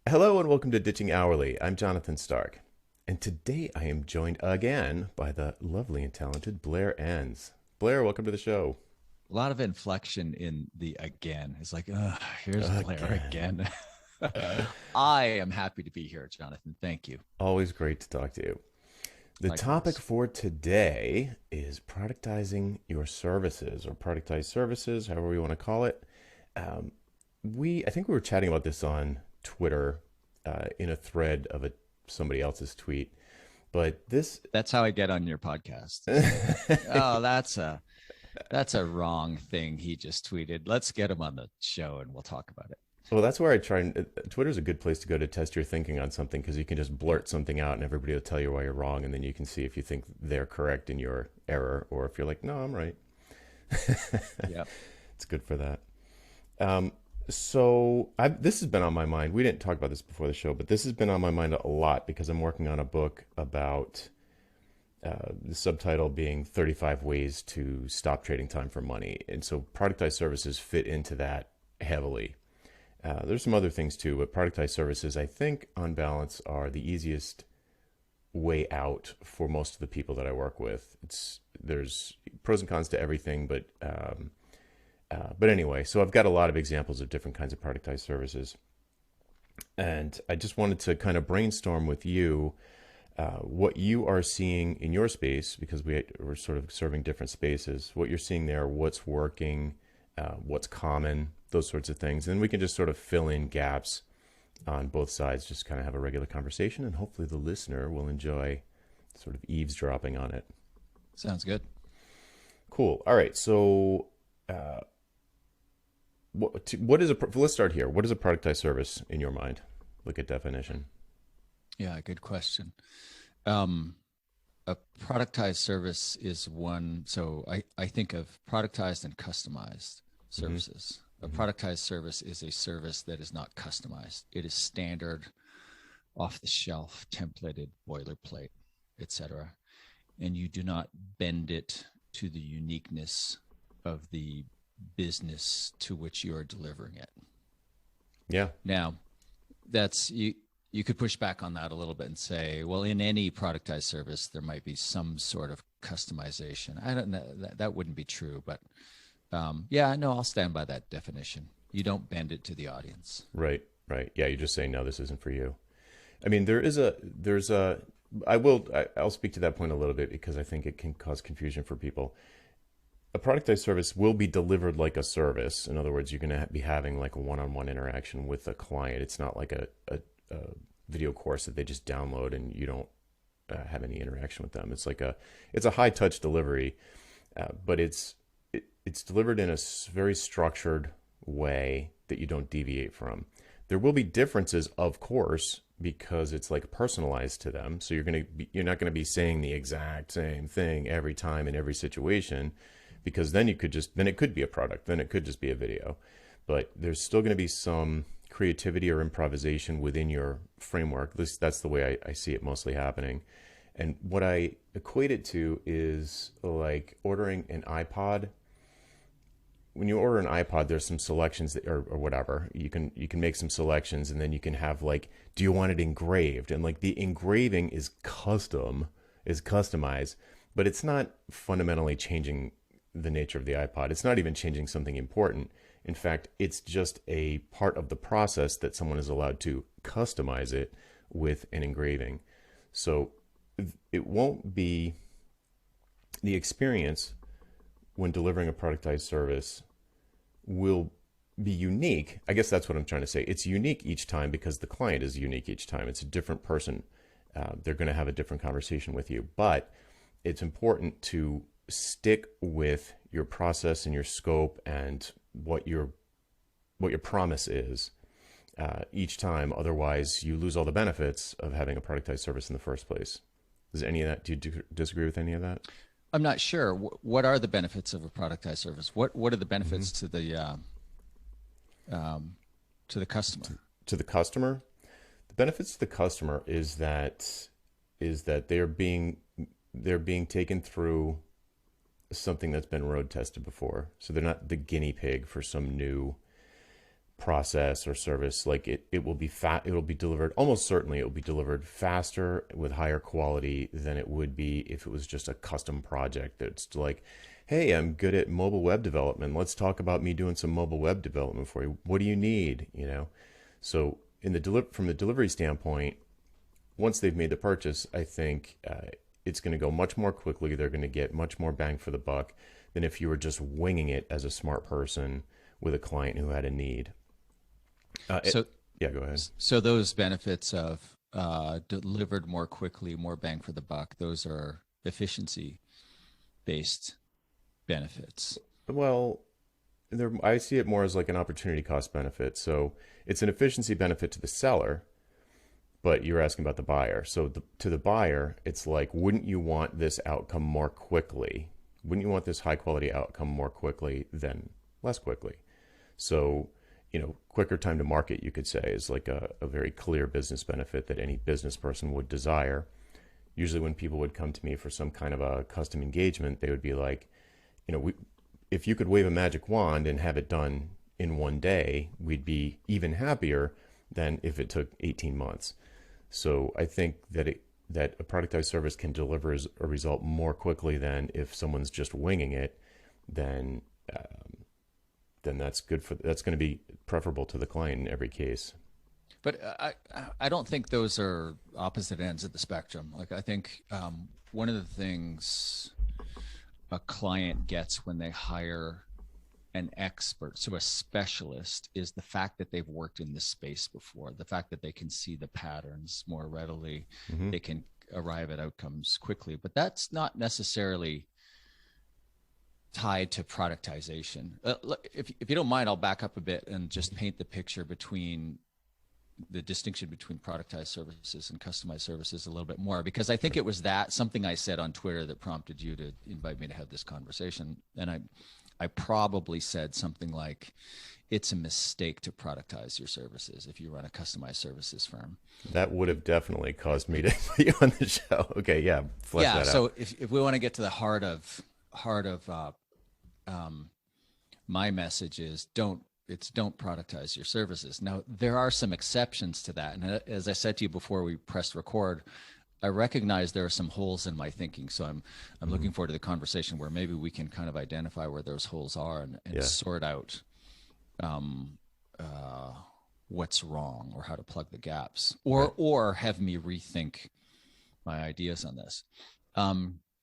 Hello and welcome to Ditching Hourly. I'm Jonathan Stark, and today I am joined again by the lovely and talented Blair Enns. Blair, welcome to the show. A lot of inflection in the again. It's like, here's Blair Again. again. I am happy to be here, Jonathan. Thank you. Always great to talk to you. The topic Likewise. for today is productizing your services or productized services, however you want to call it. Um, I think we were chatting about this on Twitter in a thread of somebody else's tweet, but this That's how I get on your podcast. It's like, oh, that's a wrong thing he just tweeted. Let's get him on the show and we'll talk about it. Well, that's where I try and Twitter's a good place to go to test your thinking on something because you can just blurt something out and everybody will tell you why you're wrong, and then you can see if you think they're correct in your error or if you're like, no, I'm right. Yep. It's good for that. Um, this has been on my mind. We didn't talk about this before the show, but this has been on my mind a lot because I'm working on a book about the subtitle being 35 Ways to Stop Trading Time for Money. And so productized services fit into that heavily. There's some other things too, but productized services, I think, on balance, are the easiest way out for most of the people that I work with. There's pros and cons to everything, but anyway, so I've got a lot of examples of different kinds of productized services, and I just wanted to kind of brainstorm with you what you are seeing in your space because we're sort of serving different spaces. What you're seeing there, what's working, what's common, those sorts of things. And we can just sort of fill in gaps on both sides, just kind of have a regular conversation, and hopefully the listener will enjoy sort of eavesdropping on it. Sounds good. Cool. All right. So, what is let's start here. What is a productized service in your mind? Look at definition. Yeah, good question. Um, a productized service is one. So I think of productized and customized Mm-hmm. services. A Mm-hmm. productized service is a service that is not customized. It is standard, off the shelf, templated, boilerplate, etc. And you do not bend it to the uniqueness of the business to which you are delivering it. Yeah. Now, that's you could push back on that a little bit and say, well, in any productized service, there might be some sort of customization. I don't know that wouldn't be true, but yeah, no, I'll stand by that definition. You don't bend it to the audience. Right. Right. Yeah. You're just saying no, this isn't for you. I mean, there's a I'll speak to that point a little bit because I think it can cause confusion for people. A productized service will be delivered like a service. In other words, you're going to be having like a one-on-one interaction with a client. It's not like a video course that they just download and you don't have any interaction with them. It's a high touch delivery, but it's delivered in a very structured way that you don't deviate from. There will be differences, of course, because it's like personalized to them. So you're not going to be saying the exact same thing every time in every situation, because then then it could be a product, then it could just be a video. But there's still going to be some creativity or improvisation within your framework. At least that's the way I see it mostly happening. And what I equate it to is like ordering an iPod. When you order an iPod, there's some selections or whatever. You can make some selections, and then you can have like, do you want it engraved? And like the engraving is customized, but it's not fundamentally changing the nature of the iPod. It's not even changing something important. In fact, it's just a part of the process that someone is allowed to customize it with an engraving. So it won't be the experience when delivering a productized service will be unique. I guess that's what I'm trying to say. It's unique each time because the client is unique each time. It's a different person. They're going to have a different conversation with you. But it's important to stick with your process and your scope and what your promise is each time. Otherwise, you lose all the benefits of having a productized service in the first place. Does any of that? Do you disagree with any of that? I'm not sure. What are the benefits of a productized service? What are the Mm-hmm. benefits to the customer? To the customer, the benefits to the customer is that they're being taken through something that's been road tested before. So they're not the guinea pig for some new process or service, like it will be it will be delivered, almost certainly it will be delivered faster with higher quality than it would be if it was just a custom project that's like, hey, I'm good at mobile web development, let's talk about me doing some mobile web development for you, what do you need, you know? So in the from the delivery standpoint, once they've made the purchase, I think it's going to go much more quickly. They're going to get much more bang for the buck than if you were just winging it as a smart person with a client who had a need. Uh, it, So, yeah, go ahead. so those benefits of delivered more quickly, more bang for the buck, those are efficiency based benefits. Well, I see it more as like an opportunity cost benefit. So it's an efficiency benefit to the seller, but you're asking about the buyer. So to the buyer, it's like, wouldn't you want this outcome more quickly? Wouldn't you want this high quality outcome more quickly than less quickly? So, you know, quicker time to market, you could say, is like a very clear business benefit that any business person would desire. Usually when people would come to me for some kind of a custom engagement, they would be like, you know, if you could wave a magic wand and have it done in one day, we'd be even happier than if it took 18 months. So I think that that a productized service can deliver a result more quickly than if someone's just winging it, then that's going to be preferable to the client in every case. But I don't think those are opposite ends of the spectrum. Like I think one of the things a client gets when they hire an expert, so a specialist, is the fact that they've worked in this space before, the fact that they can see the patterns more readily, Mm-hmm. they can arrive at outcomes quickly. But that's not necessarily tied to productization. If you don't mind, I'll back up a bit and just paint the picture between the distinction between productized services and customized services a little bit more, because I think it was that something I said on Twitter that prompted you to invite me to have this conversation. And I probably said something like, it's a mistake to productize your services if you run a customized services firm. That would have definitely caused me to put you on the show. Okay, yeah, flesh Yeah. that So out. if we want to get to the heart of my message is don't productize your services. Now, there are some exceptions to that. And as I said to you before we pressed record, I recognize there are some holes in my thinking. So I'm Mm-hmm. looking forward to the conversation where maybe we can kind of identify where those holes are and Yeah. sort out uh, what's wrong or how to plug the gaps, Right. or have me rethink my ideas on this.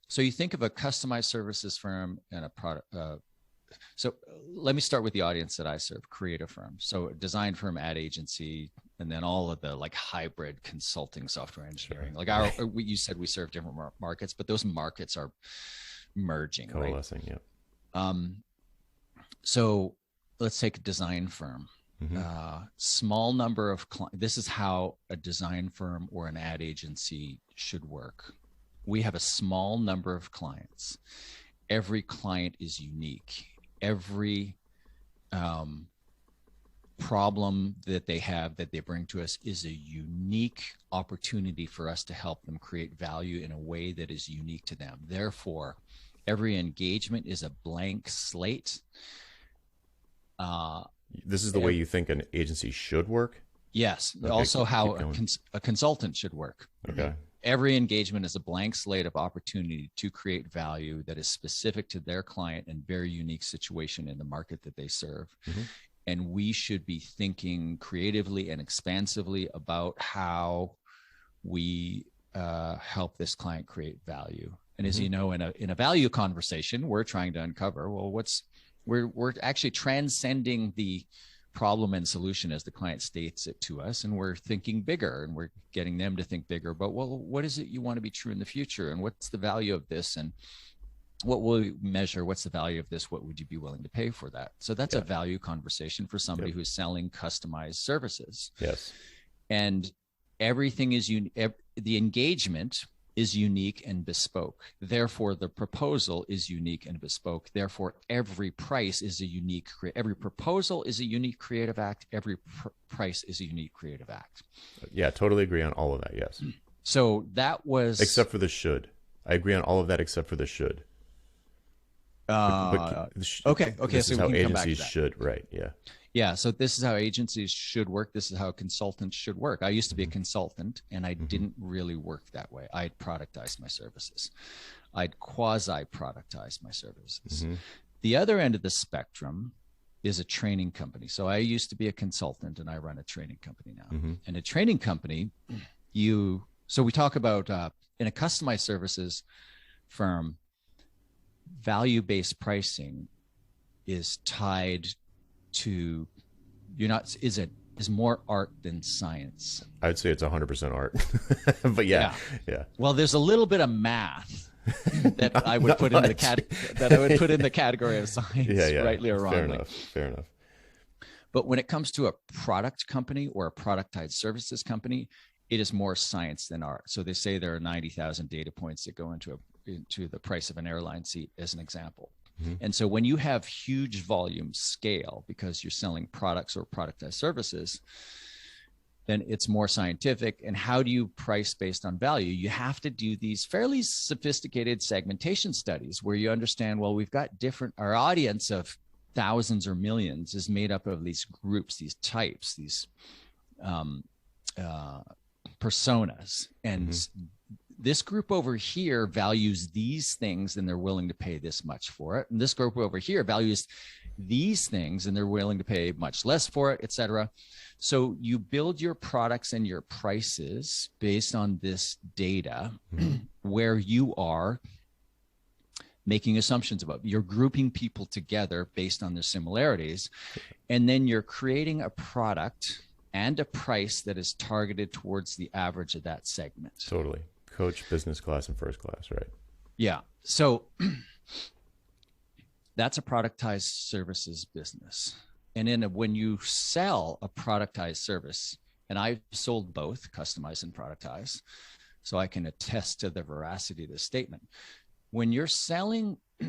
So you think of a customized services firm and a product. So let me start with the audience that I serve, creative firms. So design firm, ad agency, and then all of the like hybrid consulting software engineering. Sure. Like you said, we serve different markets, but those markets are merging, right? Coalescing. Yeah. Um, so let's take a design firm. Mm-hmm. Small number of clients. This is how a design firm or an ad agency should work. We have a small number of clients. Every client is unique. Every problem that they have that they bring to us is a unique opportunity for us to help them create value in a way that is unique to them. Therefore, every engagement is a blank slate. This is the way you think an agency should work? Yes. Okay, Also, how keep going. a consultant should work. Okay. Every engagement is a blank slate of opportunity to create value that is specific to their client and very unique situation in the market that they serve. Mm-hmm. And we should be thinking creatively and expansively about how we help this client create value. And as Mm-hmm. you know, in a value conversation, we're trying to uncover, well, we're actually transcending the problem and solution as the client states it to us, and we're thinking bigger, and we're getting them to think bigger. But well, what is it you want to be true in the future, and what's the value of this, and what will we measure? What's the value of this? What would you be willing to pay for that? So that's Yeah. a value conversation for somebody Yep. who's selling customized services. Yes. And everything is the engagement is unique and bespoke. Therefore, the proposal is unique and bespoke. Therefore, every price is every proposal is a unique creative act. Every price is a unique creative act. Yeah, totally agree on all of that. Yes. So that was Except for the should. I agree on all of that except for the should. Uh, okay. This So is we how can come back to agencies that. should, right? Yeah. Yeah. So this is how agencies should work. This is how consultants should work. I used to be a Mm-hmm. consultant, and I Mm-hmm. didn't really work that way. I had productized my services. I'd quasi productized my services. Mm-hmm. The other end of the spectrum is a training company. So I used to be a consultant, and I run a training company now. Mm-hmm. And a training company, so we talk about in a customized services firm, value-based pricing is tied to is more art than science. I'd say it's 100% art, but yeah. Well, there's a little bit of math that I would Not put in much. the category of science, rightly or wrongly. Fair enough. But when it comes to a product company or a productized services company, it is more science than art. So they say there are 90,000 data points that go into the price of an airline seat, as an example. Mm-hmm. And so when you have huge volume scale, because you're selling products or productized services, then it's more scientific. And how do you price based on value? You have to do these fairly sophisticated segmentation studies where you understand, well, we've got our audience of thousands or millions is made up of these groups, these types, these personas. And this group over here values these things and they're willing to pay this much for it. And this group over here values these things and they're willing to pay much less for it, et cetera. So you build your products and your prices based on this data where you are making assumptions about. You're grouping people together based on their similarities. And then you're creating a product and a price that is targeted towards the average of that segment. Totally. Coach, business class, and first class, right? Yeah. So that's a productized services business. And when you sell a productized service, and I've sold both, customized and productized, so I can attest to the veracity of this statement. When you're selling a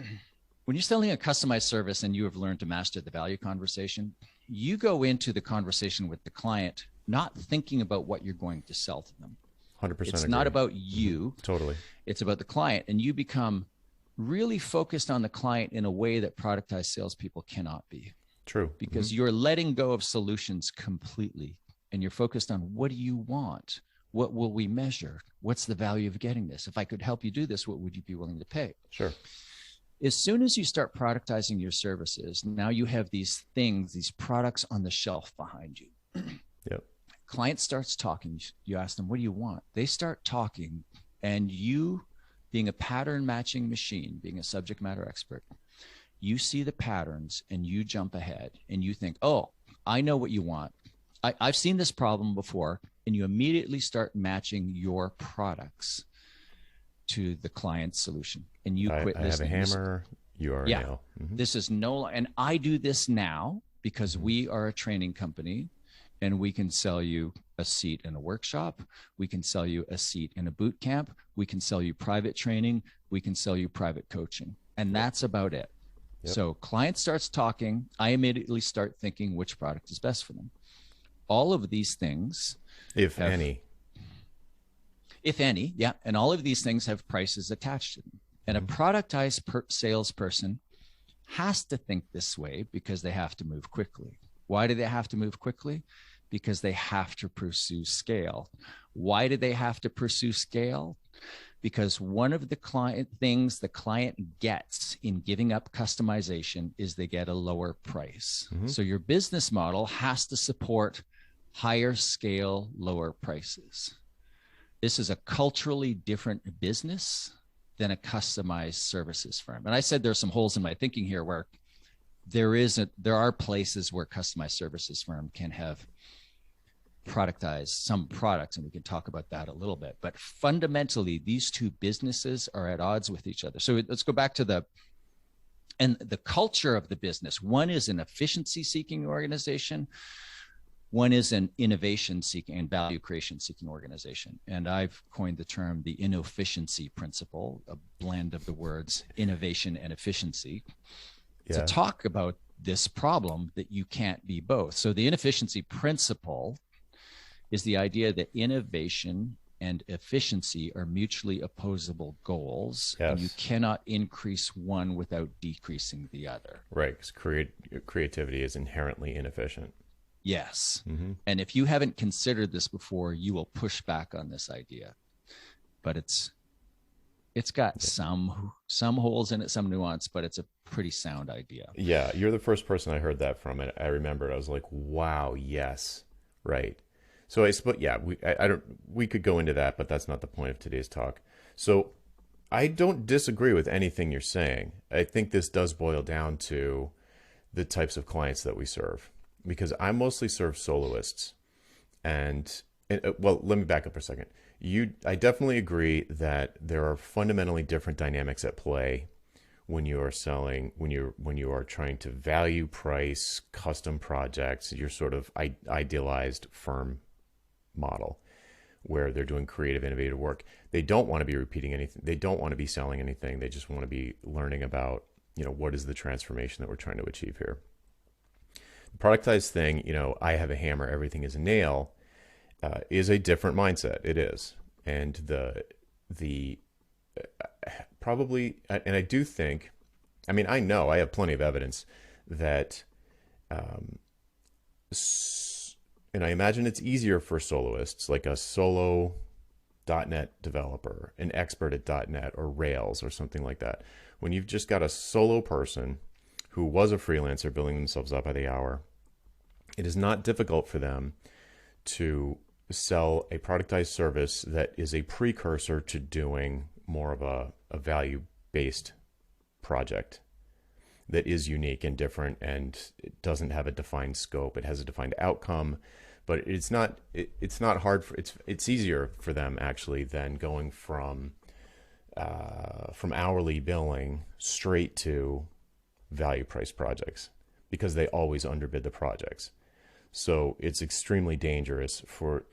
customized service and you have learned to master the value conversation, you go into the conversation with the client not thinking about what you're going to sell to them. 100% It's agree. not about you. Totally. It's about the client. And you become really focused on the client in a way that productized salespeople cannot be. True. Because you're letting go of solutions completely. And you're focused on, what do you want? What will we measure? What's the value of getting this? If I could help you do this, what would you be willing to pay? Sure. As soon as you start productizing your services, now you have these things, these products on the shelf behind you. Yep. Client starts talking. You ask them, what do you want? They start talking, and you, being a pattern matching machine, being a subject matter expert, you see the patterns and you jump ahead and you think, oh, I know what you want. I've seen this problem before. And you immediately start matching your products to the client's solution. And you quit I have a hammer. You are a nail. This is and I do this now because we are a training company. And we can sell you a seat in a workshop. We can sell you a seat in a boot camp. We can sell you private training. We can sell you private coaching. And that's about it. Yep. So client starts talking. I immediately start thinking which product is best for them. All of these things, if any, yeah. And all of these things have prices attached to them. And a productized salesperson has to think this way because they have to move quickly. Why do they have to move quickly? Because they have to pursue scale. Why do they have to pursue scale? Because one of the things the client gets in giving up customization is they get a lower price. So your business model has to support higher scale, lower prices. This is a culturally different business than a customized services firm. And I said there's some holes in my thinking here where there are places where customized services firm can have productized some products, and we can talk about that a little bit. But fundamentally, these two businesses are at odds with each other. So let's go back to the culture of the business. One is an efficiency-seeking organization. One is an innovation-seeking and value creation-seeking organization. And I've coined the term the inefficiency principle, a blend of the words innovation and efficiency, to talk about this problem that you can't be both. So the inefficiency principle is the idea that innovation and efficiency are mutually opposable goals, and you Yes. cannot increase one without decreasing the other. Right. Because creativity is inherently inefficient. Yes. Mm-hmm. And if you haven't considered this before, you will push back on this idea. But it's got some holes in it, some nuance, but it's a pretty sound idea. Yeah, you're the first person I heard that from, and I remembered. I was like, "Wow, yes, right." So yeah, I don't. We could go into that, but that's not the point of today's talk. So I don't disagree with anything you're saying. I think this does boil down to the types of clients that we serve, because I mostly serve soloists, and well, let me back up for a second. I definitely agree that there are fundamentally different dynamics at play when you are selling, when you are trying to value price custom projects, your sort of idealized firm model where they're doing creative, innovative work. They don't want to be repeating anything. They don't want to be selling anything. They just want to be learning about, what is the transformation that we're trying to achieve here. The productized thing, I have a hammer, everything is a nail, is a different mindset. It is, and the probably, and I do think, I know I have plenty of evidence that, um, and I imagine it's easier for soloists, like a solo .NET developer, an expert at .NET or Rails or something like that. When you've just got a solo person who was a freelancer billing themselves up by the hour, it is not difficult for them to sell a productized service that is a precursor to doing more of a value-based project that is unique and different, and it doesn't have a defined scope. It has a defined outcome, but it's not hard for it's easier for them actually than going from hourly billing straight to value price projects, because they always underbid the projects. So it's extremely dangerous for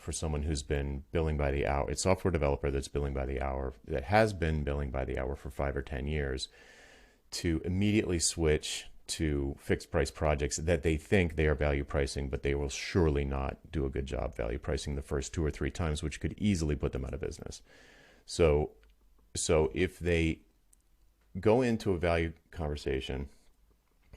someone who's been billing by the hour, a software developer that's billing by the hour, that has been billing by the hour for 5 or 10 years, to immediately switch to fixed price projects that they think they are value pricing, but they will surely not do a good job value pricing the first 2 or 3 times, which could easily put them out of business. So if they go into a value conversation,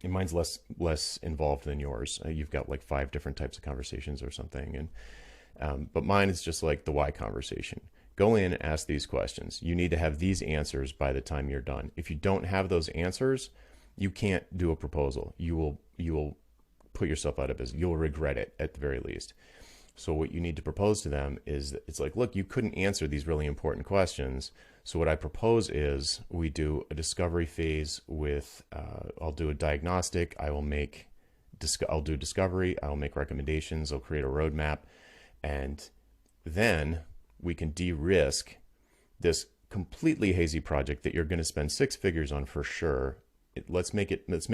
and mine's less involved than yours. You've got like 5 different types of conversations or something, and but mine is just like the why conversation. Go in and ask these questions. You need to have these answers by the time you're done. If you don't have those answers, you can't do a proposal. You will put yourself out of business. You'll regret it at the very least. So what you need to propose to them is that it's like, look, you couldn't answer these really important questions. So what I propose is we do a discovery phase with, I'll do a diagnostic. I'll do discovery. I'll make recommendations. I'll create a roadmap. And then we can de-risk this completely hazy project that you're going to spend 6 figures on for sure. Let's make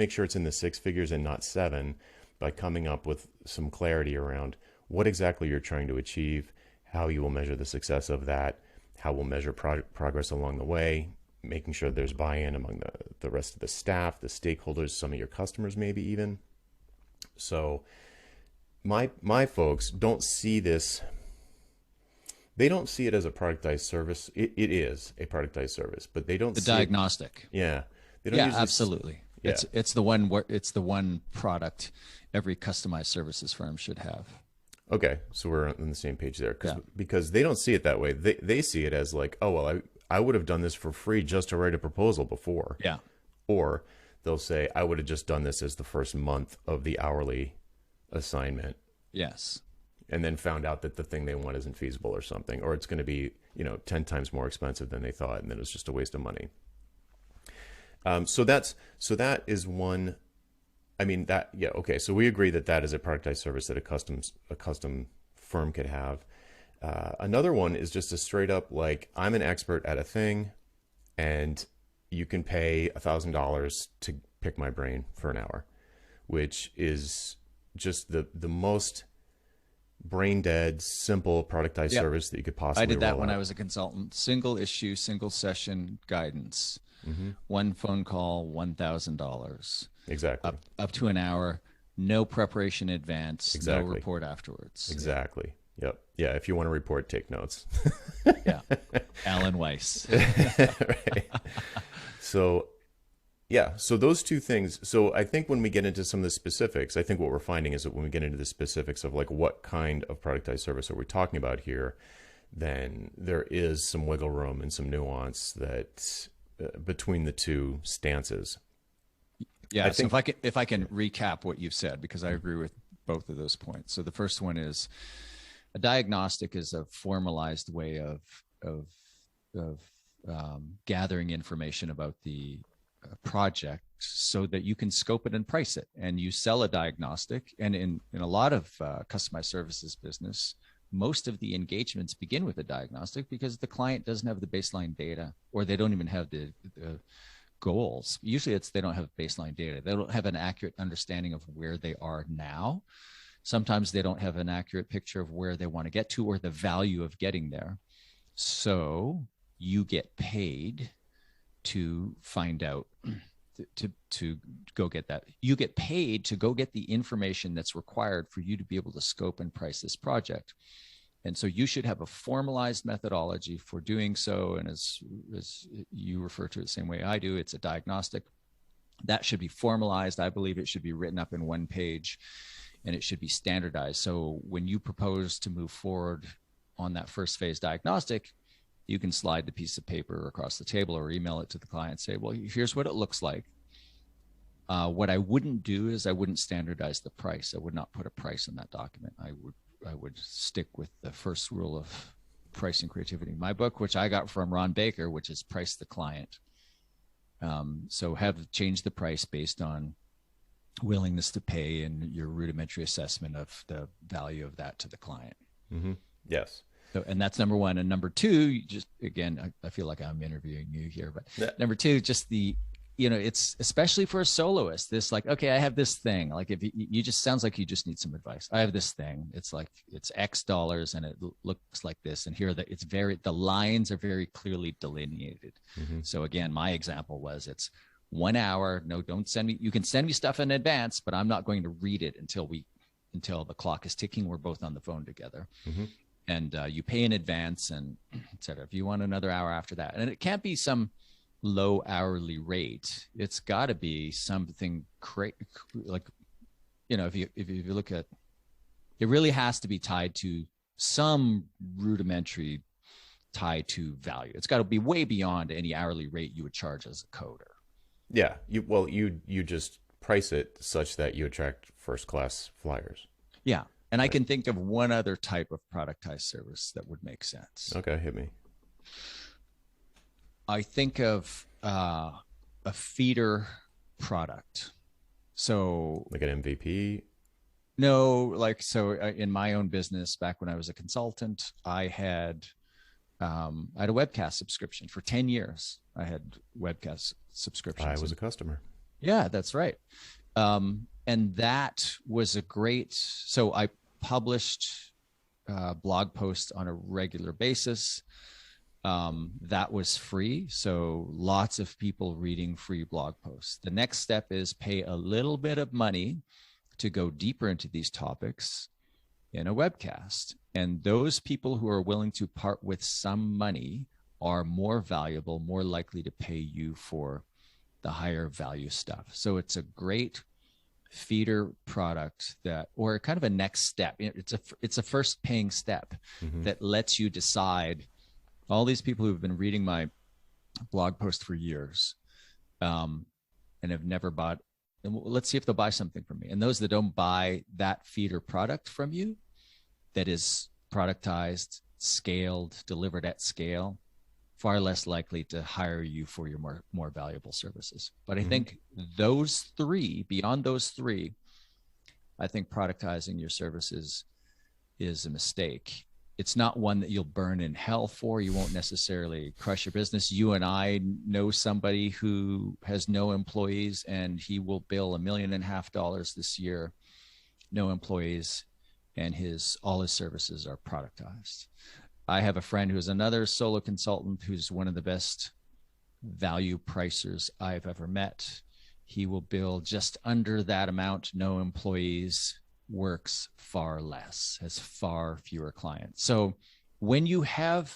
sure it's in the 6 figures and not 7, by coming up with some clarity around what exactly you're trying to achieve, how you will measure the success of that, how we'll measure progress along the way, making sure there's buy-in among the rest of the staff, the stakeholders, some of your customers maybe even. So my folks don't see this. They don't see it as a productized service. It is a productized service, but they don't The see it. diagnostic. Yeah. They don't Yeah, usually absolutely. Yeah. It's the one product every customized services firm should have. Okay, so we're on the same page there, Yeah. because they don't see it that way. They see it as like, oh well, I would have done this for free just to write a proposal before. Yeah. Or they'll say, I would have just done this as the first month of the hourly assignment, Yes. and then found out that the thing they want isn't feasible or something, or it's going to be 10 times more expensive than they thought, and then it's just a waste of money. So that is one. Okay. So we agree that is a productized service that a custom firm could have. Another one is just a straight up, like, I'm an expert at a thing, and you can pay $1,000 to pick my brain for an hour, which is just the most brain dead, simple productized Yep. service that you could possibly I did that roll when out. I was a consultant. Single issue, single session guidance. Mm-hmm. One phone call, $1,000. Exactly. Up to an hour. No preparation in advance. Exactly. No report afterwards. Exactly. Yep. Yeah. If you want to report, take notes. Yeah. Alan Weiss. Right. So, yeah. So those two things. So I think when we get into some of the specifics, I think what we're finding is that when we get into the specifics of like what kind of productized service are we talking about here, then there is some wiggle room and some nuance that between the two stances. I Yeah. So think, if I can recap what you've said, because I agree with both of those points. So the first one is a diagnostic is a formalized way of of gathering information about the project so that you can scope it and price it. And you sell a diagnostic. And in a lot of customized services business, most of the engagements begin with a diagnostic because the client doesn't have the baseline data, or they don't even have the goals. Usually it's they don't have baseline data. They don't have an accurate understanding of where they are now. Sometimes they don't have an accurate picture of where they want to get to or the value of getting there. So you get paid to find out, to go get that. You get paid to go get the information that's required for you to be able to scope and price this project. And so you should have a formalized methodology for doing so. And as you refer to it the same way I do, it's a diagnostic. That should be formalized. I believe it should be written up in one page, and it should be standardized. So when you propose to move forward on that first phase diagnostic, you can slide the piece of paper across the table or email it to the client and say, well, here's what it looks like. What I wouldn't do is I wouldn't standardize the price. I would not put a price on that document. I would stick with the first rule of pricing creativity in my book, which I got from Ron Baker, which is price the client. So have changed the price based on willingness to pay and your rudimentary assessment of the value of that to the client. mm-hmm. Yes. So, and that's number one. And number two, just again, I feel like I'm interviewing you here, but Yeah. number two, just it's especially for a soloist, this like, okay, I have this thing. Like if you just sounds like you just need some advice. I have this thing. It's like, it's X dollars and it looks like this. And here the lines are very clearly delineated. Mm-hmm. So again, my example was it's 1 hour. No, don't send me. You can send me stuff in advance, but I'm not going to read it until the clock is ticking. We're both on the phone together. Mm-hmm. And you pay in advance and et cetera. If you want another hour after that, and it can't be some low hourly rate. It's got to be something like, if you look at, it really has to be tied to some rudimentary tie to value. It's got to be way beyond any hourly rate you would charge as a coder. Yeah. You just price it such that you attract first class flyers. Yeah. And I can think of one other type of productized service that would make sense. Okay, hit me. I think of a feeder product. So like an MVP? No, in my own business, back when I was a consultant, I had a webcast subscription for 10 years. I had webcast subscriptions. I was a customer. Yeah, that's right. And that was a great, so I published blog posts on a regular basis. That was free. So lots of people reading free blog posts. The next step is pay a little bit of money to go deeper into these topics in a webcast. And those people who are willing to part with some money are more valuable, more likely to pay you for the higher value stuff. So it's a great feeder product or kind of a next step. It's a first paying step that lets you decide. All these people who've been reading my blog post for years and have never bought, and let's see if they'll buy something from me. And those that don't buy that feeder product from you, that is productized, scaled, delivered at scale, far less likely to hire you for your more valuable services. But I think beyond those three, I think productizing your services is a mistake. It's not one that you'll burn in hell for. You won't necessarily crush your business. You and I know somebody who has no employees, and he will bill $1.5 million this year, no employees, and all his services are productized. I have a friend who's another solo consultant who's one of the best value pricers I've ever met. He will bill just under that amount, no employees, works far less, has far fewer clients. So when you have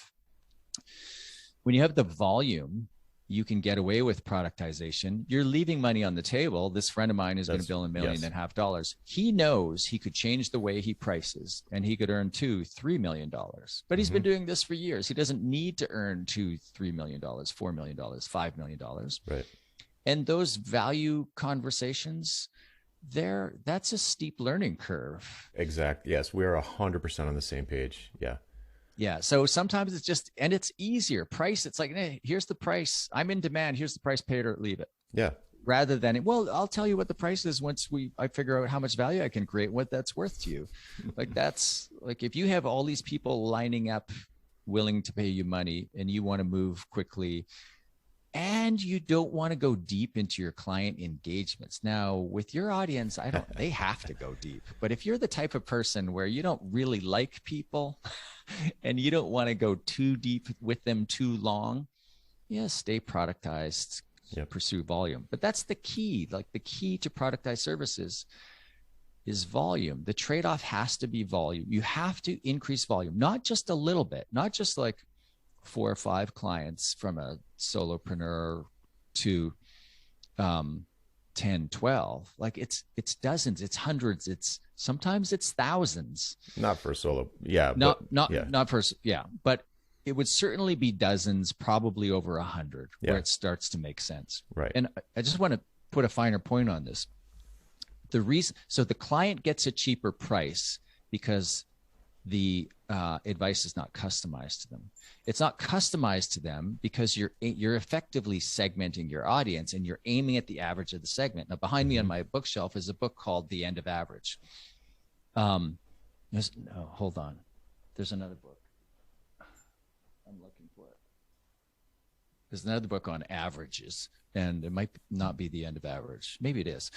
the volume, you can get away with productization. You're leaving money on the table. This friend of mine is going to bill $1.5 million. He knows he could change the way he prices and he could earn $2-3 million. But he's been doing this for years. He doesn't need to earn $2-3 million, $4 million, $5 million. Right. And those value conversations, that's a steep learning curve. Exactly. Yes, we are 100% on the same page. Yeah. Yeah. So sometimes it's just, and it's easier. Price, it's like, hey, here's the price. I'm in demand. Here's the price, pay it or leave it. Yeah. Rather than, well, I'll tell you what the price is once I figure out how much value I can create, what that's worth to you. Like that's like, if you have all these people lining up willing to pay you money and you want to move quickly and you don't want to go deep into your client engagements. Now with your audience, they have to go deep, but if you're the type of person where you don't really like people and you don't want to go too deep with them too long, stay productized, pursue volume. But that's the key. Like the key to productized services is volume. The trade-off has to be volume. You have to increase volume, not just a little bit, not just like 4 or 5 clients from a solopreneur to 10, 12. Like it's dozens, it's hundreds, sometimes it's thousands. Not for solo. Yeah. Not for, but it would certainly be dozens, probably over 100 where it starts to make sense. Right. And I just want to put a finer point on this. So the client gets a cheaper price because the advice is not customized to them. It's not customized to them because you're effectively segmenting your audience and you're aiming at the average of the segment. Now, behind me on my bookshelf is a book called The End of Average. Hold on. There's another book. I'm looking for it. There's another book on averages, and it might not be The End of Average. Maybe it is.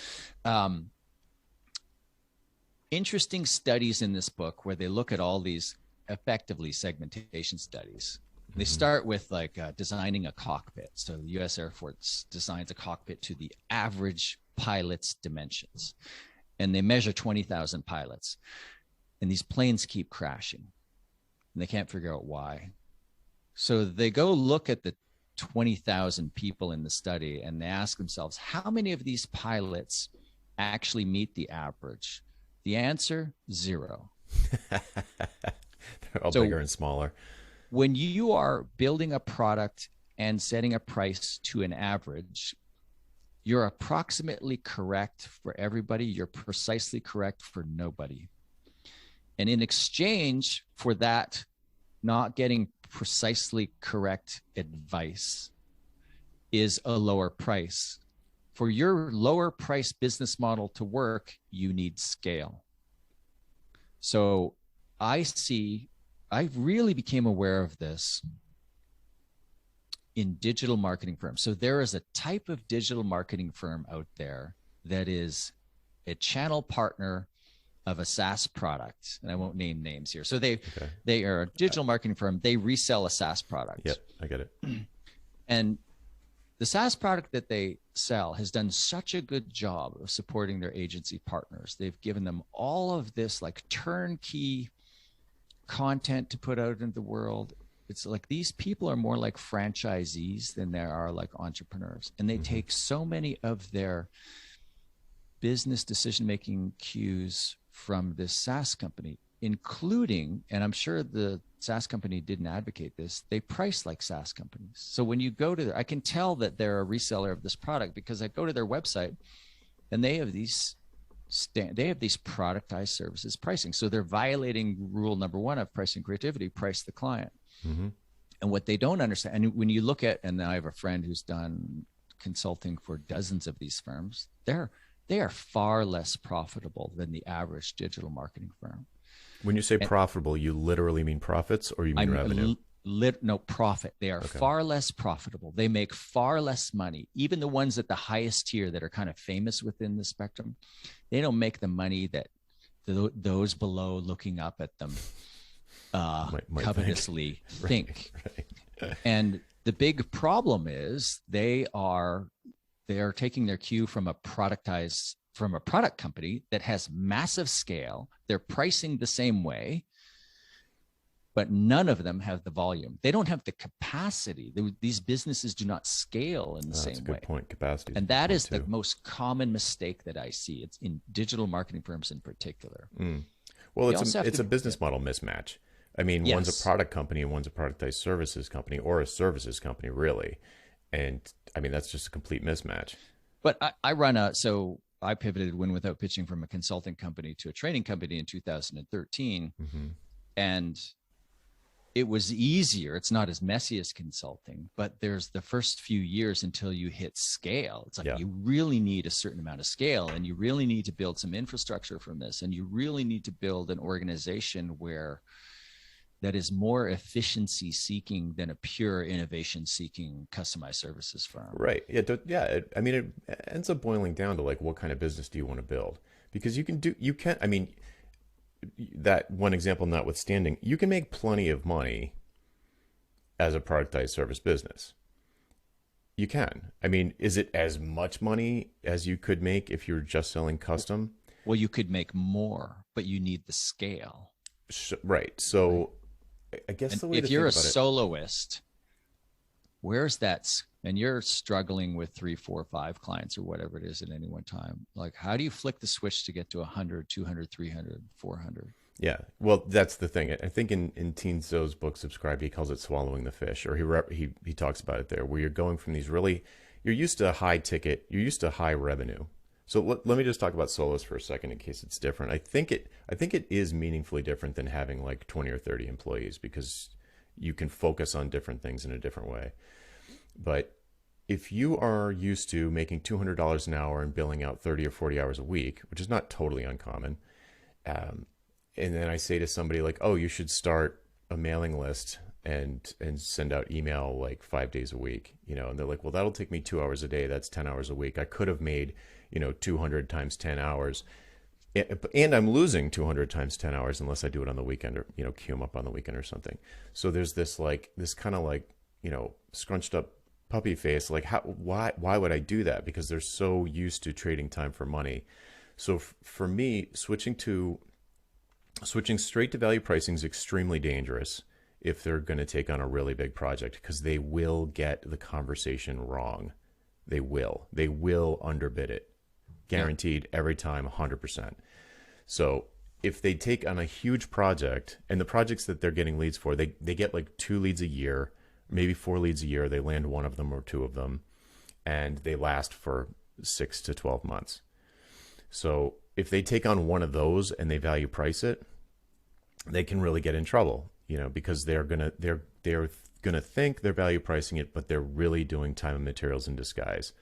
Interesting studies in this book where they look at all these effectively segmentation studies. They start with like designing a cockpit. So the U.S. Air Force designs a cockpit to the average pilot's dimensions. And they measure 20,000 pilots. And these planes keep crashing. And they can't figure out why. So they go look at the 20,000 people in the study and they ask themselves, how many of these pilots actually meet the average? The answer, 0. They're all bigger and smaller. When you are building a product and setting a price to an average, you're approximately correct for everybody. You're precisely correct for nobody. And in exchange for that, not getting precisely correct advice is a lower price. For your lower price business model to work, you need scale. So I really became aware of this in digital marketing firms. So there is a type of digital marketing firm out there that is a channel partner of a SaaS product. And I won't name names here. So they are a digital marketing firm. They resell a SaaS product. Yep, I get it. And the SaaS product that they sell has done such a good job of supporting their agency partners. They've given them all of this like turnkey content to put out into the world. It's like these people are more like franchisees than they are like entrepreneurs. And they take so many of their business decision-making cues from this SaaS company, including, and I'm sure the SaaS company didn't advocate this, they price like SaaS companies. So when you go to I can tell that they're a reseller of this product because I go to their website and they have these productized services pricing. So they're violating rule number 1 of pricing creativity, price the client. And what they don't understand, and when you look at, and I have a friend who's done consulting for dozens of these firms, they are far less profitable than the average digital marketing firm. When you say profitable, you literally mean profits or you mean revenue? No, profit. They are far less profitable. They make far less money. Even the ones at the highest tier that are kind of famous within the spectrum, they don't make the money that those below looking up at them might covetously think. Right. And the big problem is they are taking their cue from from a product company that has massive scale. They're pricing the same way, but none of them have the volume. They don't have the capacity. These businesses do not scale in the That's a same good way. point. Capacity is a And good that point is the too. most common mistake that I see. It's in digital marketing firms in particular. Well, They also have it's to a be, yeah. business model mismatch. I mean, one's a Yes. product company and one's a productized services company, or a services company, really. And I mean, that's just a complete mismatch. But I run a, so I pivoted Win Without Pitching from a consulting company to a training company in 2013. Hmm. And it was easier. It's not as messy as consulting, but there's the first few years until you hit scale. It's like Yeah. you really need a certain amount of scale, and you really need to build some infrastructure from this, and you really need to build an organization where that is more efficiency seeking than a pure innovation seeking customized services firm. Right. Yeah. Yeah. I mean, it ends up boiling down to like, what kind of business do you want to build? Because I mean, that one example notwithstanding, you can make plenty of money as a productized service business. You can. I mean, is it as much money as you could make if you're just selling custom? Well, you could make more, but you need the scale, Right. right? So I guess And the way to if you're think a about it, soloist, where's that? And you're struggling with 3, 4, 5 clients or whatever it is at any one time. Like, how do you flick the switch to get to 100, 200, 300, 400? yeah. Well, that's the thing. I think in Teen Zo's book Subscribe, he calls it swallowing the fish, or he talks about it there, where you're going from these really, you're used to high ticket, you're used to high revenue. So let me just talk about solos for a second in case it's different. I think it is meaningfully different than having like 20 or 30 employees, because you can focus on different things in a different way. But if you are used to making $200 an hour and billing out 30 or 40 hours a week, which is not totally uncommon, um, and then I say to somebody like, "Oh, you should start a mailing list and send out email like 5 days a week," and they're like, "Well, that'll take me 2 hours a day. That's 10 hours a week. I could have made 200 times 10 hours, and I'm losing 200 times 10 hours unless I do it on the weekend, or queue them up on the weekend or something." So there's this kind of like scrunched up puppy face, like, why would I do that? Because they're so used to trading time for money. So for me, switching straight to value pricing is extremely dangerous if they're going to take on a really big project, because they will get the conversation wrong. They will underbid it, Yeah. guaranteed, every time, 100%. So if they take on a huge project, and the projects that they're getting leads for, they get like 2 leads a year, maybe 4 leads a year, they land one of them or two of them, and they last for 6 to 12 months. So if they take on one of those and they value price it, they can really get in trouble, because they're gonna think they're value pricing it, but they're really doing time and materials in disguise.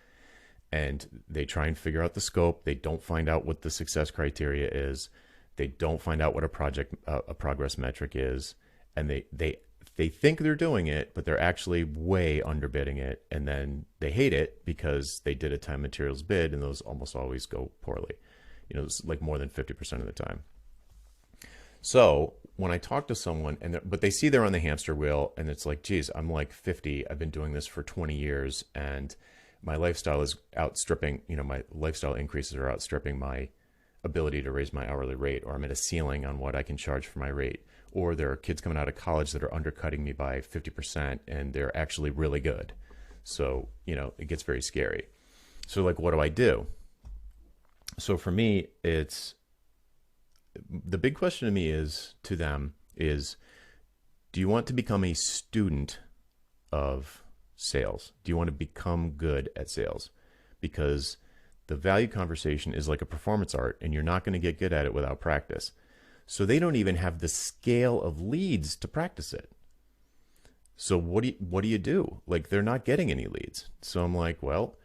And they try and figure out the scope. They don't find out what the success criteria is. They don't find out what a progress metric is, and they think they're doing it, but they're actually way underbidding it, and then they hate it because they did a time materials bid, and those almost always go poorly. It's like more than 50% of the time. So when I talk to someone, but they see they're on the hamster wheel, and it's like, geez, I'm like 50. I've been doing this for 20 years, and my lifestyle is outstripping, my lifestyle increases are outstripping my ability to raise my hourly rate, or I'm at a ceiling on what I can charge for my rate, or there are kids coming out of college that are undercutting me by 50%, and they're actually really good. So, it gets very scary. So like, what do I do? So for me, it's the big question to me is to them is, do you want to become a student of sales? Do you want to become good at sales? Because the value conversation is like a performance art, and you're not going to get good at it without practice. So they don't even have the scale of leads to practice it. So what do you do? Like, they're not getting any leads. So I'm like, well,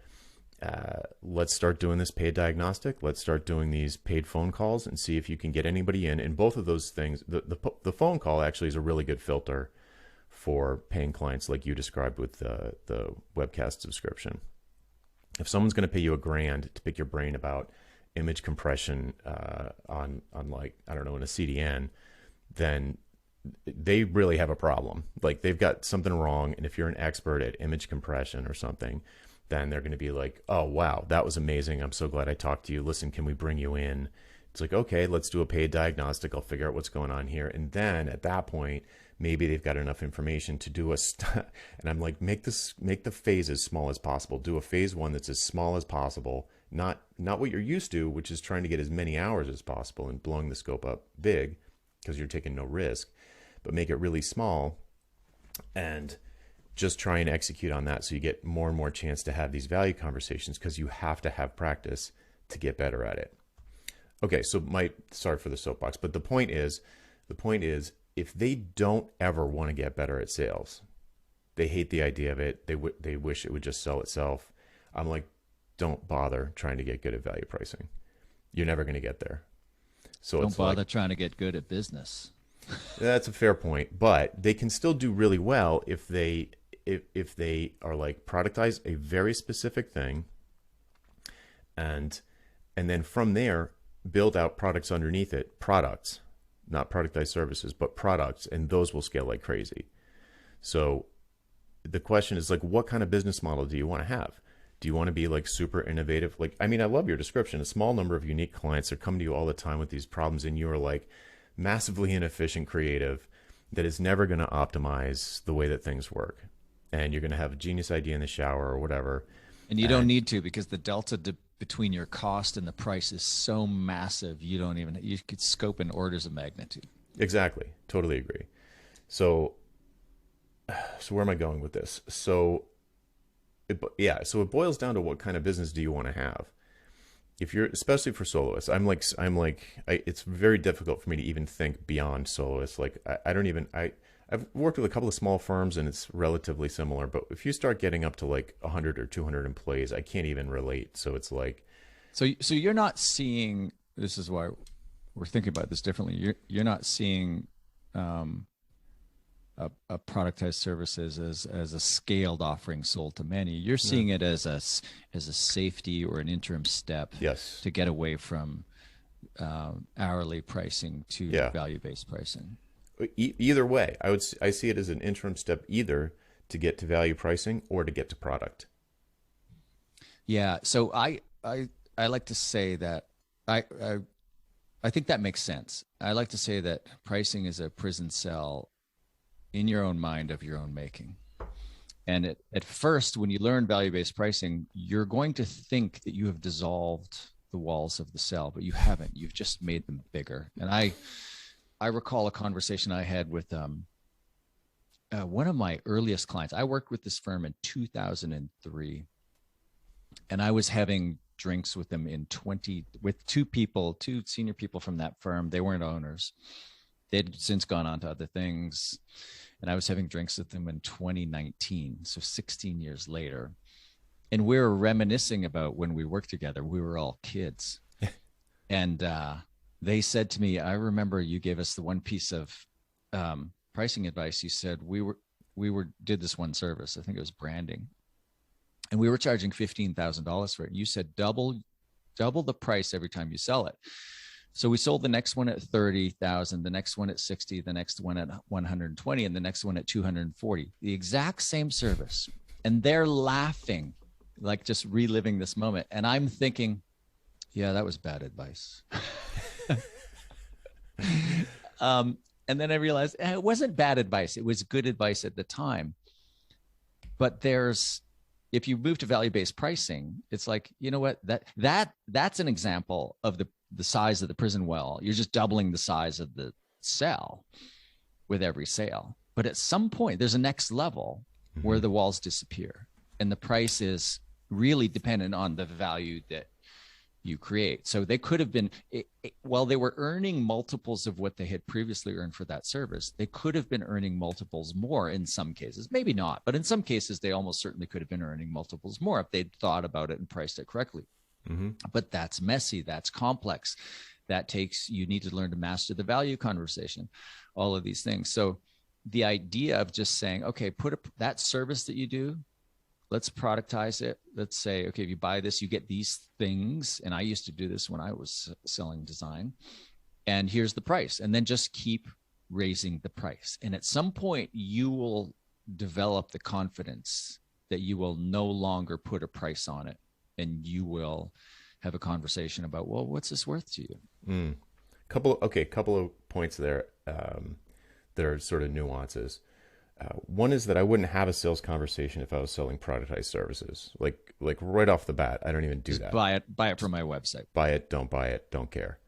let's start doing this paid diagnostic. Let's start doing these paid phone calls and see if you can get anybody in. And both of those things, the phone call actually is a really good filter for paying clients, like you described with the webcast subscription. If someone's going to pay you $1,000 to pick your brain about image compression on like, I don't know, in a CDN, then they really have a problem. Like, they've got something wrong. And if you're an expert at image compression or something, then they're going to be like, oh, wow, that was amazing. I'm so glad I talked to you. Listen, can we bring you in? It's like, okay, let's do a paid diagnostic. I'll figure out what's going on here. And then at that point, maybe they've got enough information to do and I'm like, make the phase as small as possible. Do a phase one that's as small as possible, not what you're used to, which is trying to get as many hours as possible and blowing the scope up big because you're taking no risk, but make it really small and just try and execute on that so you get more and more chance to have these value conversations, because you have to have practice to get better at it. Okay, so sorry for the soapbox, but the point is if they don't ever want to get better at sales, they hate the idea of it, they wish it would just sell itself, I'm like, don't bother trying to get good at value pricing. You're never going to get there. So don't bother trying to get good at business. That's a fair point, but they can still do really well if they are like productize a very specific thing, and then from there build out products underneath it, products, not productized services, but products, and those will scale like crazy. So the question is like, what kind of business model do you want to have? Do you want to be like super innovative? Like, I mean, I love your description. A small number of unique clients that come to you all the time with these problems, and you are like massively inefficient creative that is never going to optimize the way that things work. And you're going to have a genius idea in the shower or whatever. And you don't need to, because the delta between your cost and the price is so massive, you could scope in orders of magnitude. Exactly. Totally agree. So where am I going with this? So it boils down to what kind of business do you want to have? If you're, especially for soloists, it's very difficult for me to even think beyond soloists. Like I've worked with a couple of small firms and it's relatively similar, but if you start getting up to like 100 or 200 employees, I can't even relate. So it's like, so you're not seeing, this is why we're thinking about this differently. You're not seeing a productized services as a scaled offering sold to many. You're seeing it as a safety or an interim step, yes, to get away from hourly pricing to value-based pricing. Either way, I see it as an interim step, either to get to value pricing or to get to product. Yeah. So I like to say that I think that makes sense. I like to say that pricing is a prison cell in your own mind of your own making. And at first, when you learn value-based pricing, you're going to think that you have dissolved the walls of the cell, but you haven't. You've just made them bigger. And I recall a conversation I had with one of my earliest clients. I worked with this firm in 2003, and I was having drinks with them with two senior people from that firm. They weren't owners. They'd since gone on to other things. And I was having drinks with them in 2019, so 16 years later. And we were reminiscing about when we worked together. We were all kids. And they said to me, I remember you gave us the one piece of pricing advice. You said we did this one service. I think it was branding. And we were charging $15,000 for it. And you said double the price every time you sell it. So we sold the next one at 30,000, the next one at 60, the next one at 120, and the next one at 240. The exact same service. And they're laughing, like just reliving this moment. And I'm thinking, yeah, that was bad advice. And then I realized it wasn't bad advice. It was good advice at the time. But if you move to value-based pricing, it's like, you know what, that's an example of the size of the prison well. You're just doubling the size of the cell with every sale. But at some point, there's a next level where the walls disappear, and the price is really dependent on the value that you create. So they could have been, while they were earning multiples of what they had previously earned for that service, they could have been earning multiples more in some cases. Maybe not, but in some cases, they almost certainly could have been earning multiples more if they'd thought about it and priced it correctly. But that's messy. That's complex. You need to learn to master the value conversation, all of these things. So the idea of just saying, okay, that service that you do, let's productize it. Let's say, okay, if you buy this, you get these things. And I used to do this when I was selling design. And here's the price. And then just keep raising the price. And at some point, you will develop the confidence that you will no longer put a price on it, and you will have a conversation about, well, what's this worth to you? Mm. Couple of points there. There are sort of nuances. One is that I wouldn't have a sales conversation if I was selling productized services. Like right off the bat, I don't even do Just that. buy it from my website. Buy it, don't care.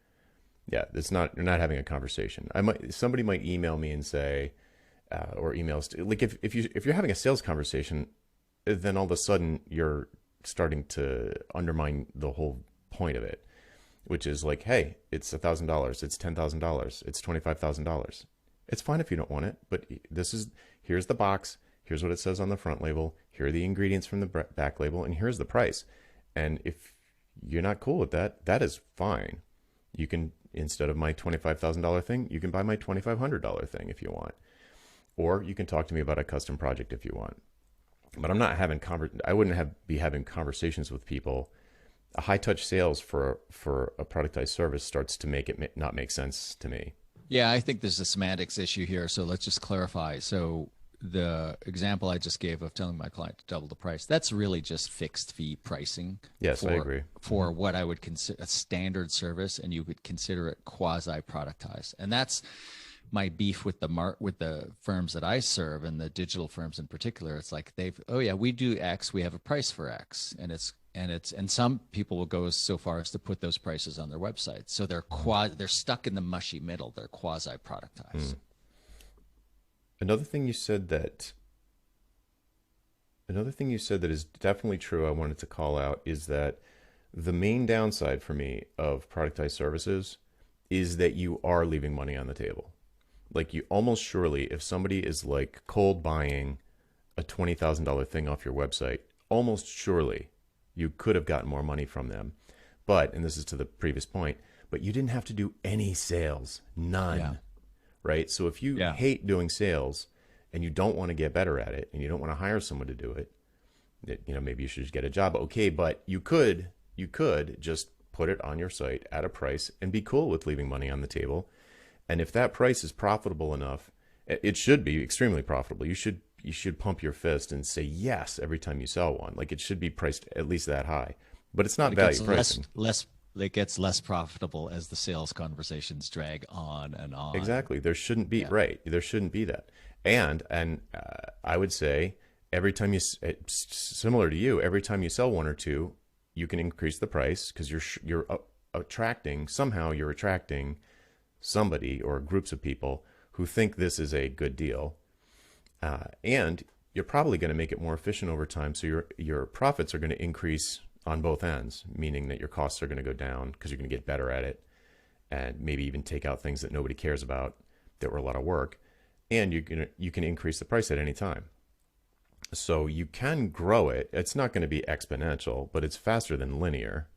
Yeah, it's not. You're not having a conversation. Somebody might email me and say, or emails like if you're having a sales conversation, then all of a sudden you're starting to undermine the whole point of it, which is like, hey, it's $1,000, it's $10,000, it's $25,000. It's fine if you don't want it, but here's the box, here's what it says on the front label, here are the ingredients from the back label, and here's the price. And if you're not cool with that, that is fine. You can, instead of my $25,000 thing, you can buy my $2,500 thing if you want. Or you can talk to me about a custom project if you want. But I'm not having I wouldn't be having conversations with people. A high touch sales for a productized service starts to make it not make sense to me. Yeah, I think there's a semantics issue here. So let's just clarify. So the example I just gave of telling my client to double the price, that's really just fixed fee pricing. Yes, I agree. For what I would consider a standard service, and you would consider it quasi productized. And that's my beef with the firms that I serve, and the digital firms in particular. It's like oh yeah, we do X, we have a price for X, and some people will go so far as to put those prices on their website. So they're stuck in the mushy middle. They're quasi productized. Another thing you said that is definitely true, I wanted to call out, is that the main downside for me of productized services is that you are leaving money on the table. Like, you almost surely, if somebody is like cold buying a $20,000 thing off your website, almost surely you could have gotten more money from them. But, and this is to the previous point, but you didn't have to do any sales, none. Yeah. Right? So if you hate doing sales and you don't want to get better at it and you don't want to hire someone to do it, maybe you should just get a job. Okay, but you could just put it on your site at a price and be cool with leaving money on the table. And if that price is profitable enough, it should be extremely profitable. You should pump your fist and say yes every time you sell one. Like, it should be priced at least that high. But it's not value pricing. It gets less profitable as the sales conversations drag on and on. Exactly. There shouldn't be, right. There shouldn't be that. And I would say every time similar to you, every time you sell one or two, you can increase the price, because you're attracting somebody or groups of people who think this is a good deal. And you're probably going to make it more efficient over time. So your profits are going to increase on both ends, meaning that your costs are going to go down because you're going to get better at it, and maybe even take out things that nobody cares about that were a lot of work. And you can increase the price at any time. So you can grow it. It's not going to be exponential, but it's faster than linear.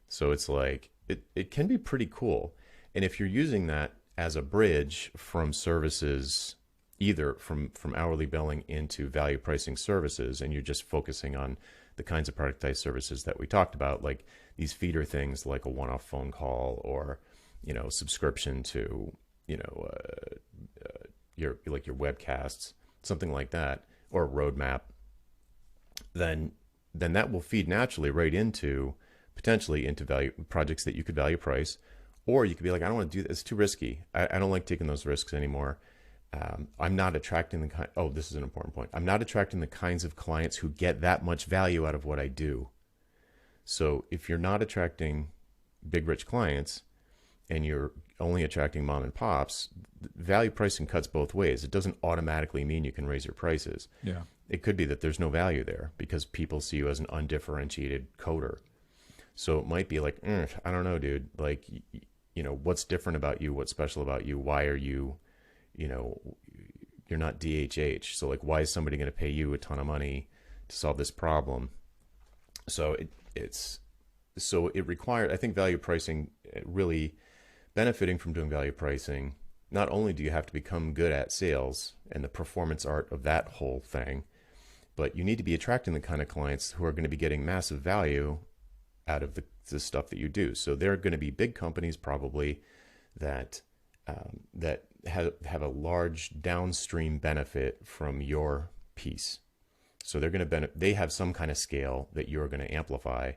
So it's like, it can be pretty cool. And if you're using that as a bridge from services, either from hourly billing into value pricing services, and you're just focusing on the kinds of productized services that we talked about, like these feeder things like a one-off phone call, or, subscription to, your webcasts, something like that, or a roadmap, then that will feed naturally right into potentially into value projects that you could value price. Or you could be like, I don't want to do this. It's too risky. I don't like taking those risks anymore. I'm not attracting this is an important point. I'm not attracting the kinds of clients who get that much value out of what I do. So if you're not attracting big, rich clients and you're only attracting mom and pops, value pricing cuts both ways. It doesn't automatically mean you can raise your prices. Yeah. It could be that there's no value there because people see you as an undifferentiated coder. So it might be like, I don't know, dude. Like, what's different about you? What's special about you? Why are you, you're not DHH. So like, why is somebody going to pay you a ton of money to solve this problem? So it requires, I think, value pricing, really benefiting from doing value pricing. Not only do you have to become good at sales and the performance art of that whole thing, but you need to be attracting the kind of clients who are going to be getting massive value out of the stuff that you do. So they're going to be big companies probably that have a large downstream benefit from your piece. So they're going to they have some kind of scale that you're going to amplify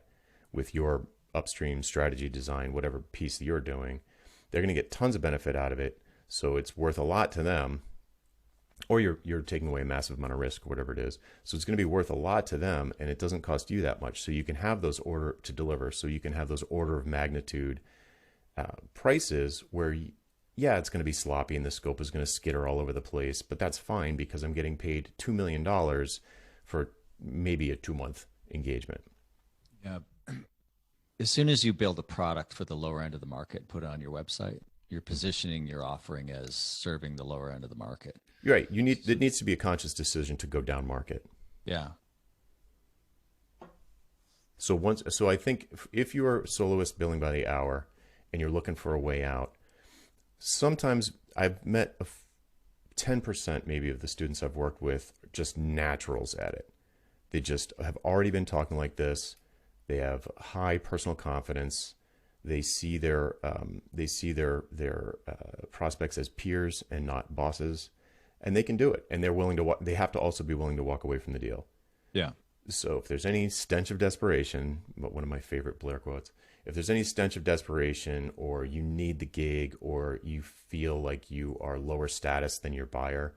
with your upstream strategy design, whatever piece that you're doing. They're going to get tons of benefit out of it. So it's worth a lot to them, or you're taking away a massive amount of risk, whatever it is. So it's going to be worth a lot to them, and it doesn't cost you that much. So you can have those order to deliver. So you can have those order of magnitude prices where, yeah, it's going to be sloppy and the scope is going to skitter all over the place, but that's fine because I'm getting paid $2 million for maybe a 2-month engagement. Yeah. As soon as you build a product for the lower end of the market, put it on your website, you're positioning your offering as serving the lower end of the market. You're right. It needs to be a conscious decision to go down market. Yeah. So I think if you're a soloist billing by the hour and you're looking for a way out, sometimes I've met 10% maybe of the students I've worked with just naturals at it. They just have already been talking like this. They have high personal confidence. They see their prospects as peers and not bosses, and they can do it. And they're willing to. They have to also be willing to walk away from the deal. Yeah. So if there's any stench of desperation, but one of my favorite Blair quotes, if there's any stench of desperation, or you need the gig, or you feel like you are lower status than your buyer,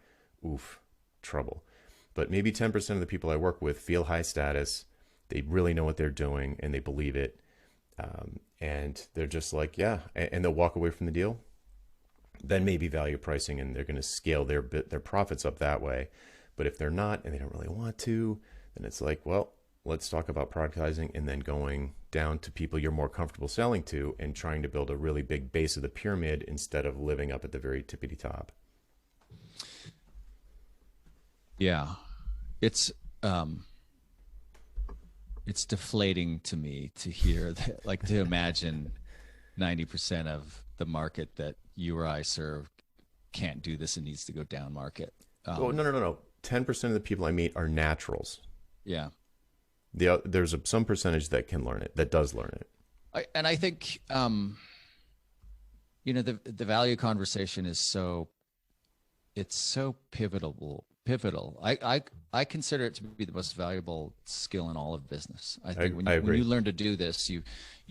oof, trouble. But maybe 10% of the people I work with feel high status. They really know what they're doing and they believe it. And they're just like, yeah, and they'll walk away from the deal. Then maybe value pricing, and they're going to scale their profits up that way. But if they're not and they don't really want to, then it's like, well, let's talk about productizing, and then going down to people you're more comfortable selling to and trying to build a really big base of the pyramid instead of living up at the very tippity top. Yeah. It's deflating to me to hear that, like, to imagine 90% of the market that you or I serve can't do this and needs to go down market. Oh, no. 10% of the people I meet are naturals. Yeah. There's some percentage that can learn it, that does learn it. I think, the value conversation is so pivotal. I consider it to be the most valuable skill in all of business. I think when you learn to do this, you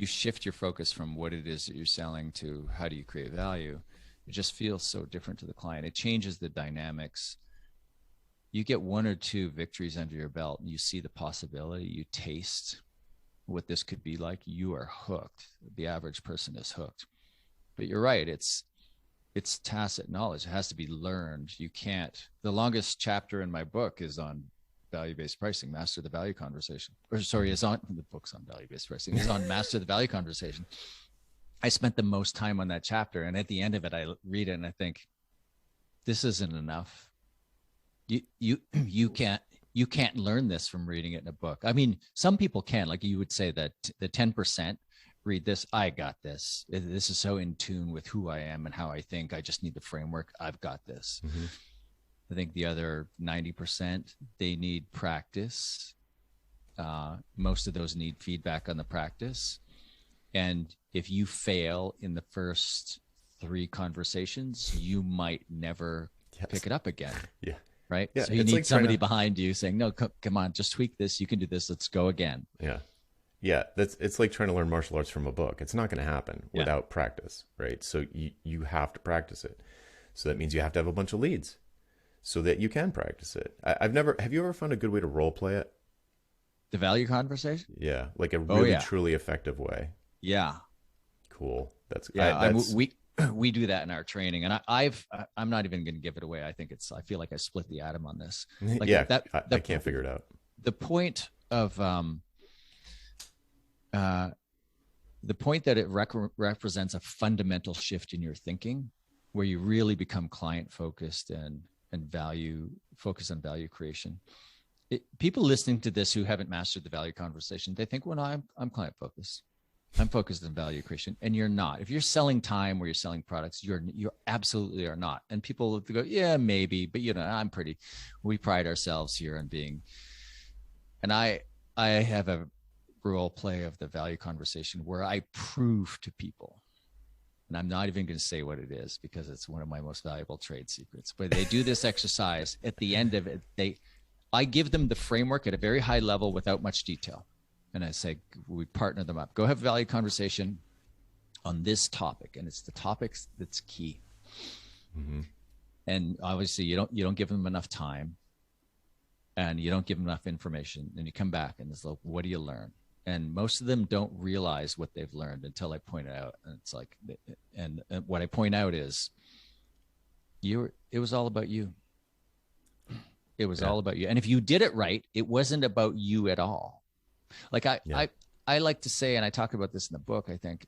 shift your focus from what it is that you're selling to how do you create value. It just feels so different to the client. It changes the dynamics. You get 1 or 2 victories under your belt and you see the possibility, you taste what this could be like, you are hooked. The average person is hooked. But you're right, it's tacit knowledge. It has to be learned. You can't. The longest chapter in my book is on value-based pricing, master the value conversation. Is on the book's on value-based pricing. Is on master the value conversation. I spent the most time on that chapter, and at the end of it, I read it and I think, this isn't enough. You can't learn this from reading it in a book. I mean, some people can. Like you would say that the 10%. Read this, I got this. This is so in tune with who I am and how I think. I just need the framework. I've got this. Mm-hmm. I think the other 90%, they need practice. Most of those need feedback on the practice. And if you fail in the first 3 conversations, you might never pick it up again. Yeah. Right? Yeah, so you need somebody behind you saying, no, come on, just tweak this. You can do this. Let's go again. Yeah. Yeah, it's like trying to learn martial arts from a book. It's not going to happen without practice, right? So you have to practice it. So that means you have to have a bunch of leads so that you can practice it. Have you ever found a good way to role play it? The value conversation? Yeah, like a really truly effective way. Yeah. Cool. We do that in our training, and I'm not even going to give it away. I feel like I split the atom on this. Like I can't figure it out. The point of the point that it represents a fundamental shift in your thinking, where you really become client focused and value focused on value creation. People listening to this who haven't mastered the value conversation, they think, well, no, I'm client focused. I'm focused on value creation, and you're not. If you're selling time or you're selling products, you're absolutely are not. And people go, yeah, maybe, but we pride ourselves here on being. And I have a role play of the value conversation where I prove to people, and I'm not even going to say what it is because it's one of my most valuable trade secrets, but they do this exercise at the end of it. I give them the framework at a very high level without much detail. And I say, we partner them up. Go have a value conversation on this topic. And it's the topics that's key. Mm-hmm. And obviously you don't give them enough time, and you don't give them enough information. And you come back and it's like, what do you learn? And most of them don't realize what they've learned until I point it out. And it's like, and what I point out is it was all about you. It was all about you. And if you did it right, it wasn't about you at all. Like I like to say, and I talk about this in the book, I think,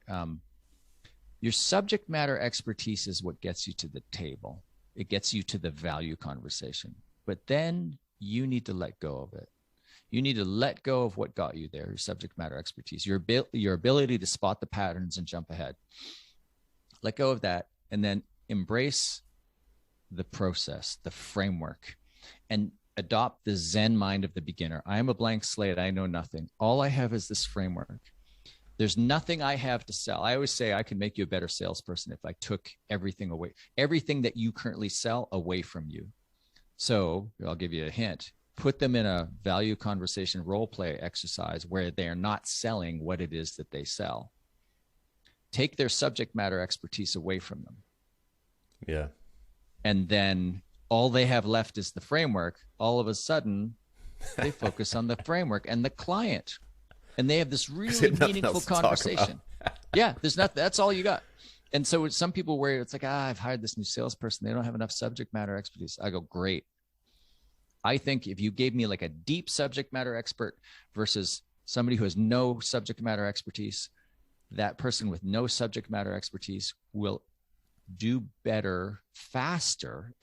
your subject matter expertise is what gets you to the table. It gets you to the value conversation. But then you need to let go of it. You need to let go of what got you there, your subject matter expertise, your ability to spot the patterns and jump ahead. Let go of that, and then embrace the process, the framework, and adopt the Zen mind of the beginner. I am a blank slate. I know nothing. All I have is this framework. There's nothing I have to sell. I always say I can make you a better salesperson if I took everything away, everything that you currently sell away from you. So I'll give you a hint. Put them in a value conversation role play exercise where they're not selling what it is that they sell. Take their subject matter expertise away from them. Yeah. And then all they have left is the framework. All of a sudden, they focus on the framework and the client. And they have this really meaningful conversation. Yeah, there's nothing. That's all you got. And so some people where it's like, I've hired this new salesperson. They don't have enough subject matter expertise. I go, great. I think if you gave me like a deep subject matter expert versus somebody who has no subject matter expertise, that person with no subject matter expertise will do better faster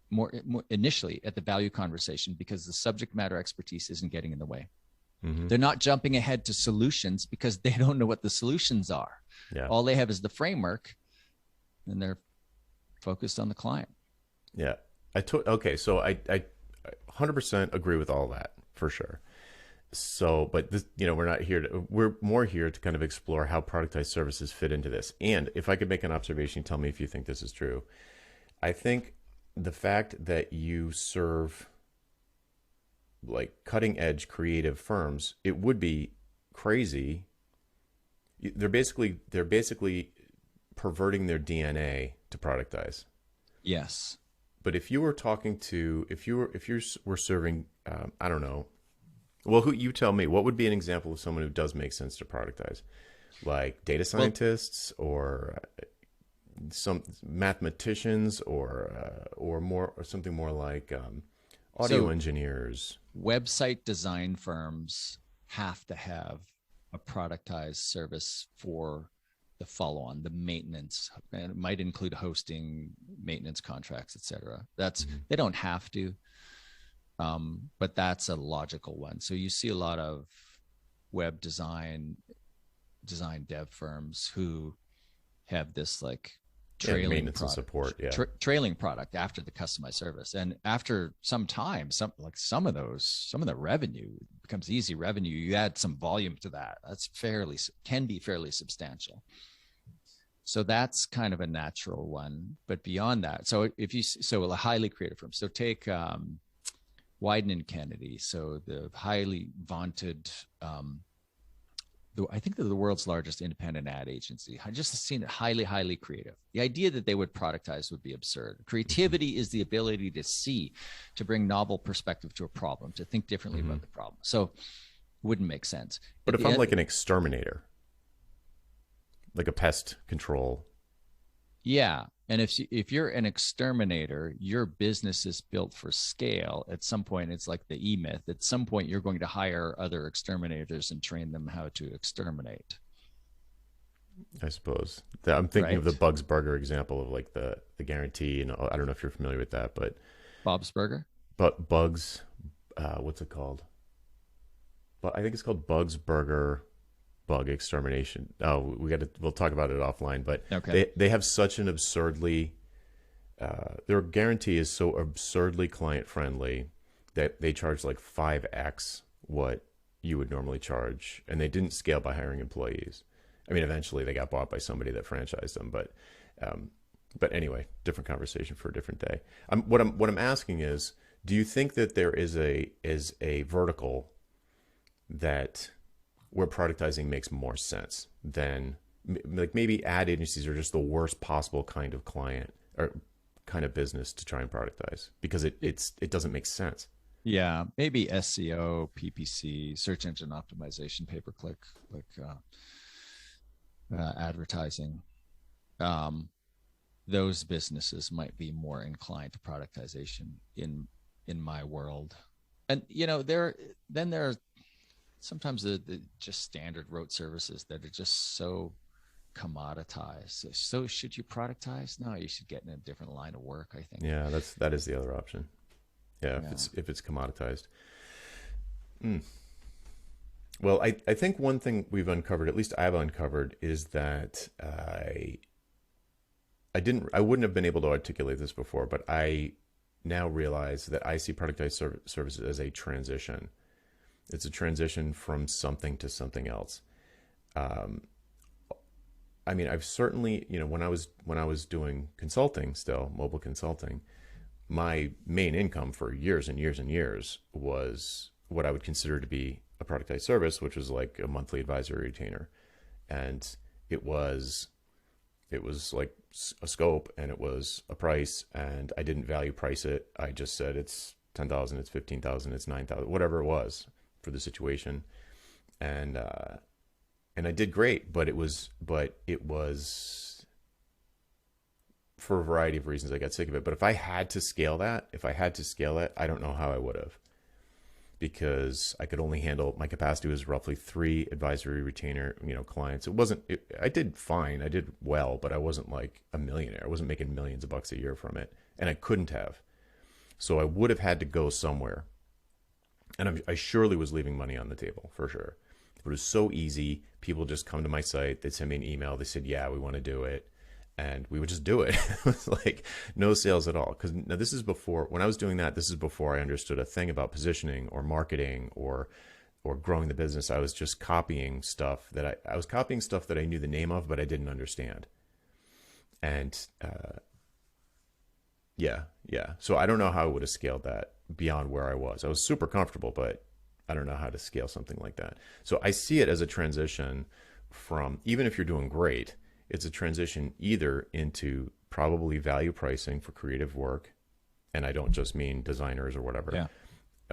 more initially at the value conversation, because the subject matter expertise isn't getting in the way. Mm-hmm. They're not jumping ahead to solutions because they don't know what the solutions are. Yeah. All they have is the framework, and they're focused on the client. Yeah. Okay. So I 100% agree with all that for sure. So, but this, we're more here to kind of explore how productized services fit into this. And if I could make an observation, tell me if you think this is true. I think the fact that you serve like cutting edge creative firms, it would be crazy. They're basically perverting their DNA to productize. Yes. But if you were serving, I don't know. Well, who you tell me? What would be an example of someone who does make sense to productize, like data scientists or some mathematicians or something more like audio engineers. Website design firms have to have a productized service for the follow-on, the maintenance, and it might include hosting, maintenance contracts, etc. They don't have to. But that's a logical one. So you see a lot of web design dev firms who have this like trailing maintenance product, and support, trailing product after the customized service. And after some time, some of the revenue becomes easy revenue. You add some volume to that. Can be fairly substantial. So that's kind of a natural one. But beyond that, so a highly creative firm. So take Wyden and Kennedy, so the highly vaunted, I think they're the world's largest independent ad agency. I just seen it highly creative. The idea that they would productize would be absurd. Creativity is the ability to bring novel perspective to a problem, to think differently about the problem. So it wouldn't make sense. But if I'm like an exterminator, like a pest control. Yeah. And if you're an exterminator, your business is built for scale. At some point, it's like the E-Myth. At some point, you're going to hire other exterminators and train them how to exterminate. I suppose. I'm thinking of the Bugs Burger example of like the guarantee. And I don't know if you're familiar with that, but Bob's Burger? But Bugs, what's it called? But I think it's called Bugs Burger Bug Extermination. Oh, we'll talk about it offline, but okay. They have such an absurdly their guarantee is so absurdly client friendly that they charge like 5x what you would normally charge, and they didn't scale by hiring employees. I mean, eventually they got bought by somebody that franchised them, but anyway, different conversation for a different day. What I'm asking is, Do you think that there is a vertical that where productizing makes more sense than like maybe ad agencies are just the worst possible kind of client or kind of business to try and productize because it doesn't make sense. Yeah, maybe SEO, PPC, search engine optimization, pay per click, like advertising. Um, those businesses might be more inclined to productization in my world. And there are sometimes the just standard rote services that are just so commoditized. So should you productize? No, you should get in a different line of work, I think. Yeah, that is the other option. Yeah, Yeah. if it's commoditized. Mm. Well, I think one thing we've uncovered, at least I've uncovered, is that I wouldn't have been able to articulate this before, but I now realize that I see productized services as a transition. It's a transition from something to something else. Um, I mean, I've certainly, when I was doing consulting, still mobile consulting, my main income for years and years and years was what I would consider to be a productized service, which was like a monthly advisory retainer, and it was it was like a scope and it was a price, and I didn't value price it. I just said it's 10,000, it's 15,000, it's 9,000, whatever it was for the situation, and I did great, but it was for a variety of reasons I got sick of it. But if I had to scale that, I don't know how I would have, because I could only handle, my capacity was roughly 3 advisory retainer, clients. I did fine. I did well, but I wasn't like a millionaire. I wasn't making millions of bucks a year from it, and I couldn't have. So I would have had to go somewhere. And I surely was leaving money on the table for sure. But it was so easy. People just come to my site. They'd send me an email. They said, yeah, we want to do it. And we would just do it. It was like no sales at all. Because now this is before, when I was doing that, this is before I understood a thing about positioning or marketing or growing the business. I was just copying stuff I was copying stuff that I knew the name of, but I didn't understand. And yeah. So I don't know how I would have scaled that beyond where I was. I was super comfortable, but I don't know how to scale something like that. So I see it as a transition from, even if you're doing great, it's a transition either into probably value pricing for creative work. And I don't just mean designers or whatever, Yeah.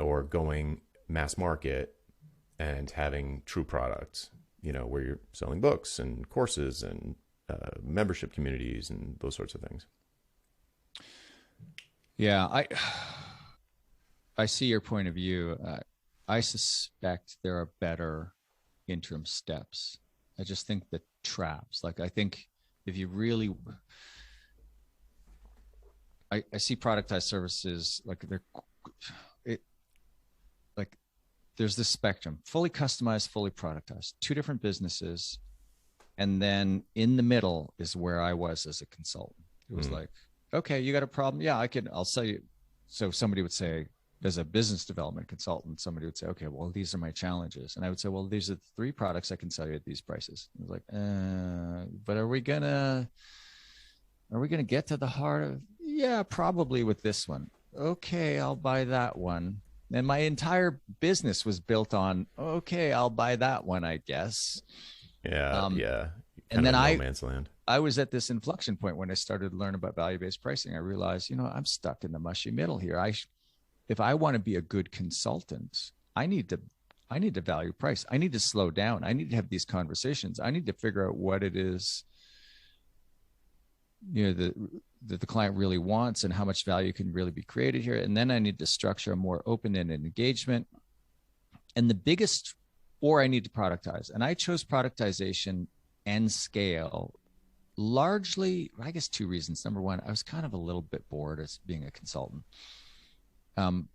or going mass market and having true products, where you're selling books and courses and membership communities and those sorts of things. Yeah, I see your point of view. I suspect there are better interim steps. I just think the traps, like I think if you really, I see productized services like it, like there's this spectrum: fully customized, fully productized, 2 different businesses, and then in the middle is where I was as a consultant. It was like, okay, you got a problem? Yeah, I'll sell you. So somebody would say, as a business development consultant, somebody would say, okay, well, these are my challenges. And I would say, well, these are the 3 products I can sell you at these prices. And I was like, but are we gonna get to the heart of, yeah, probably with this one. Okay, I'll buy that one. And my entire business was built on, okay, I'll buy that one, I guess. Yeah, Um, yeah. and Kind then of no man's land. I was at this inflection point when I started to learn about value-based pricing. I realized, I'm stuck in the mushy middle here. If I want to be a good consultant, I need to value price. I need to slow down. I need to have these conversations. I need to figure out what it is, that the client really wants and how much value can really be created here. And then I need to structure a more open-ended engagement. And the biggest, or I need to productize. And I chose productization and scale largely, I guess, 2 reasons. Number one, I was kind of a little bit bored as being a consultant.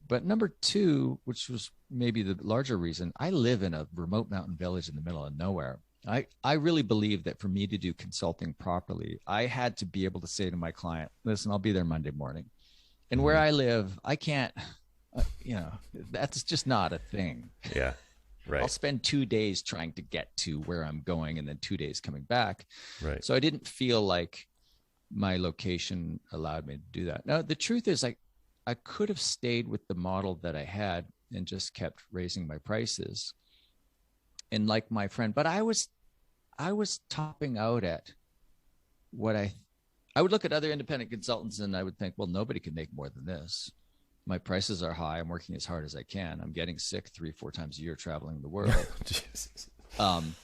But number 2, which was maybe the larger reason, I live in a remote mountain village in the middle of nowhere. I really believe that for me to do consulting properly, I had to be able to say to my client, listen, I'll be there Monday morning. And where I live, I can't, that's just not a thing. Yeah, right. I'll spend 2 days trying to get to where I'm going and then 2 days coming back. Right. So I didn't feel like my location allowed me to do that. Now, the truth is, like, I could have stayed with the model that I had and just kept raising my prices. And like my friend, but I was topping out at what I would look at other independent consultants and I would think, well, nobody can make more than this. My prices are high. I'm working as hard as I can. I'm getting sick 3-4 times a year traveling the world. Jesus. Um,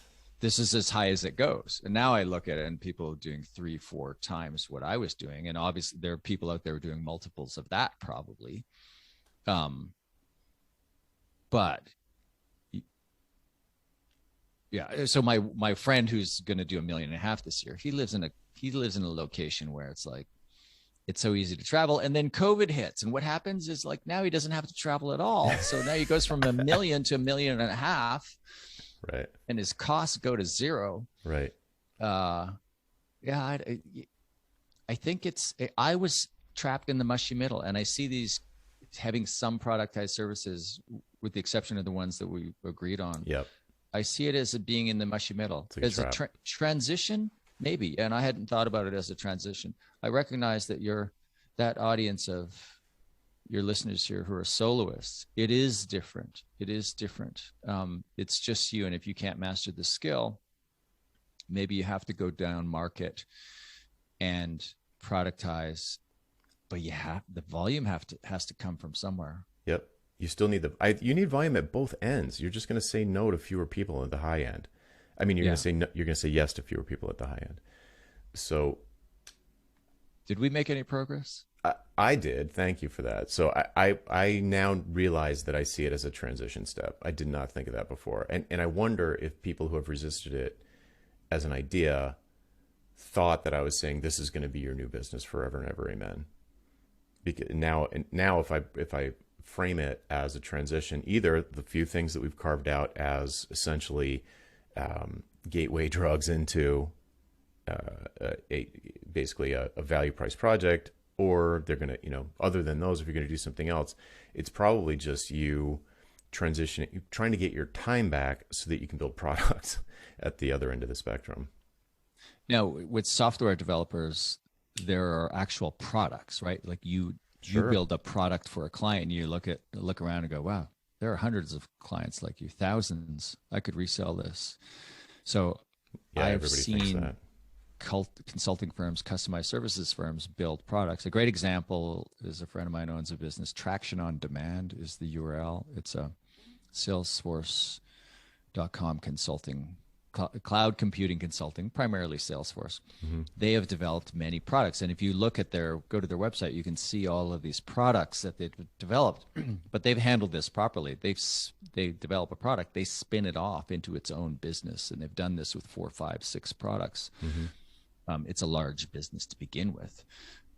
this is as high as it goes. And now I look at it and people are doing 3-4 times what I was doing. And obviously there are people out there doing multiples of that probably. Um, but yeah, so my friend who's going to do 1.5 million this year, he lives in a location where it's like, it's so easy to travel. And then COVID hits. And what happens is like, now he doesn't have to travel at all. So now he goes from 1 million to 1.5 million. Right. And his costs go to zero. Right. Yeah, I think I was trapped in the mushy middle, and I see these having some productized services, with the exception of the ones that we agreed on. Yep. I see it as being in the mushy middle. Like as a transition, maybe. And I hadn't thought about it as a transition. I recognize that that audience of your listeners here who are soloists, it is different. It is different. It's just you. And if you can't master the skill, maybe you have to go down market and productize, but the volume has to come from somewhere. Yep. You still need you need volume at both ends. You're just going to say no to fewer people at the high end. I mean, you're going to say no, you're going to say yes to fewer people at the high end. So, did we make any progress? I did. Thank you for that. So I now realize that I see it as a transition step. I did not think of that before. And I wonder if people who have resisted it as an idea thought that I was saying this is going to be your new business forever and ever. Amen. Because now if I frame it as a transition, either the few things that we've carved out as essentially gateway drugs into basically a value price project, or they're going to, other than those, if you're going to do something else, it's probably just you transitioning, trying to get your time back so that you can build products at the other end of the spectrum. Now, with software developers, there are actual products, right? Like you build a product for a client and you look around and go, wow, there are hundreds of clients like you, thousands. I could resell this. So yeah, I've seen consulting firms, customized services firms build products. A great example is a friend of mine owns a business. Traction on Demand is the URL. It's a Salesforce.com consulting, cloud computing consulting, primarily Salesforce. Mm-hmm. They have developed many products. And if you go to their website, you can see all of these products that they've developed, but they've handled this properly. They develop a product, they spin it off into its own business. And they've done this with 4, 5, 6 products. Mm-hmm. It's a large business to begin with.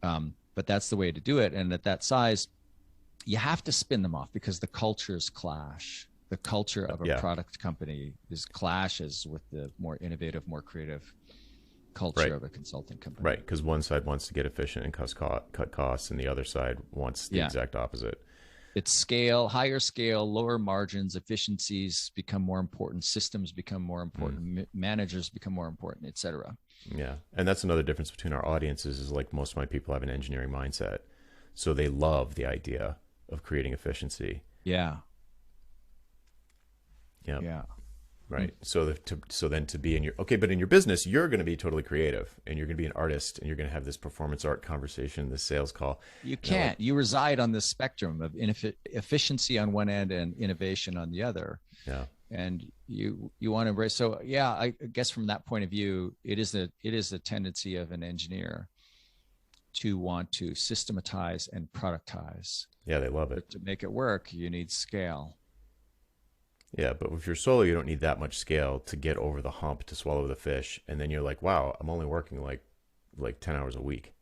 But that's the way to do it. And at that size, you have to spin them off because the cultures clash. The culture of a product company clashes with the more innovative, more creative culture of a consulting company. Right, because one side wants to get efficient and cut costs, and the other side wants the exact opposite. It's scale, higher scale, lower margins, efficiencies become more important, systems become more important, managers become more important, et cetera. Yeah, and that's another difference between our audiences is like most of my people have an engineering mindset. So they love the idea of creating efficiency. Yeah. Yep. Yeah. Right. So then to be in but in your business, you're going to be totally creative and you're going to be an artist and you're going to have this performance art conversation, this sales call. You can't. You reside on this spectrum of efficiency on one end and innovation on the other. Yeah. And you want to embrace. So yeah, I guess from that point of view, it is a tendency of an engineer to want to systematize and productize. Yeah, they love it. But to make it work, you need scale. Yeah, but if you're solo, you don't need that much scale to get over the hump to swallow the fish. And then you're like, wow, I'm only working like 10 hours a week.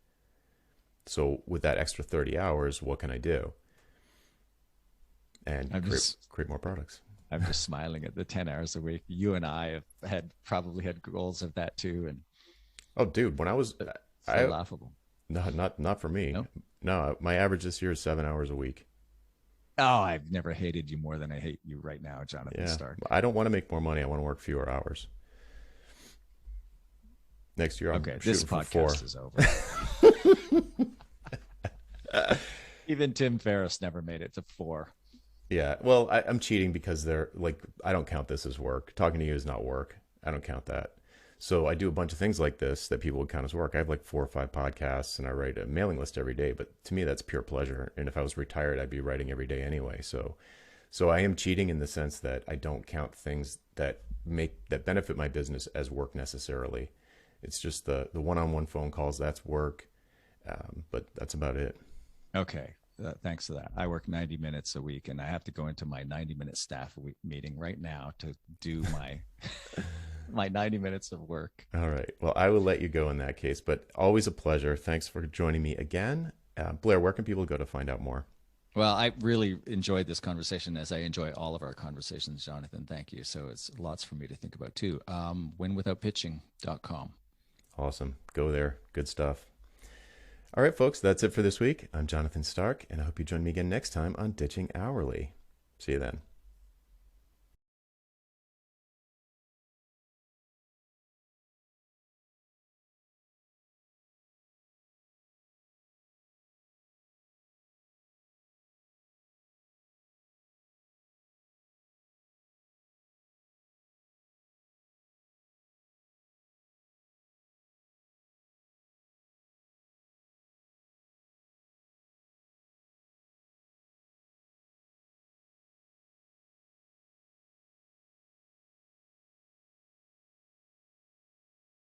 So with that extra 30 hours, what can I do? And create more products. I'm just smiling at the 10 hours a week. You and I have probably had goals of that too. And oh, dude, when I was laughable. No, not for me. No, my average this year is 7 hours a week. Oh, I've never hated you more than I hate you right now, Jonathan Stark. I don't want to make more money. I want to work fewer hours. Next year, I'm this podcast is over. Even Tim Ferriss never made it to 4. Yeah. Well, I'm cheating because they're like, I don't count this as work. Talking to you is not work. I don't count that. So I do a bunch of things like this that people would count as work. I have like 4 or 5 podcasts and I write a mailing list every day, but to me that's pure pleasure. And if I was retired, I'd be writing every day anyway. So I am cheating in the sense that I don't count things that benefit my business as work necessarily. It's just the one-on-one phone calls, that's work. But that's about it. Okay. Thanks for that. I work 90 minutes a week and I have to go into my 90-minute staff week meeting right now to do my my 90 minutes of work. All right. Well, I will let you go in that case, but always a pleasure. Thanks for joining me again. Blair, where can people go to find out more? Well, I really enjoyed this conversation as I enjoy all of our conversations, Jonathan. Thank you. So it's lots for me to think about too. Winwithoutpitching.com. Awesome. Go there. Good stuff. All right, folks, that's it for this week. I'm Jonathan Stark, and I hope you join me again next time on Ditching Hourly. See you then.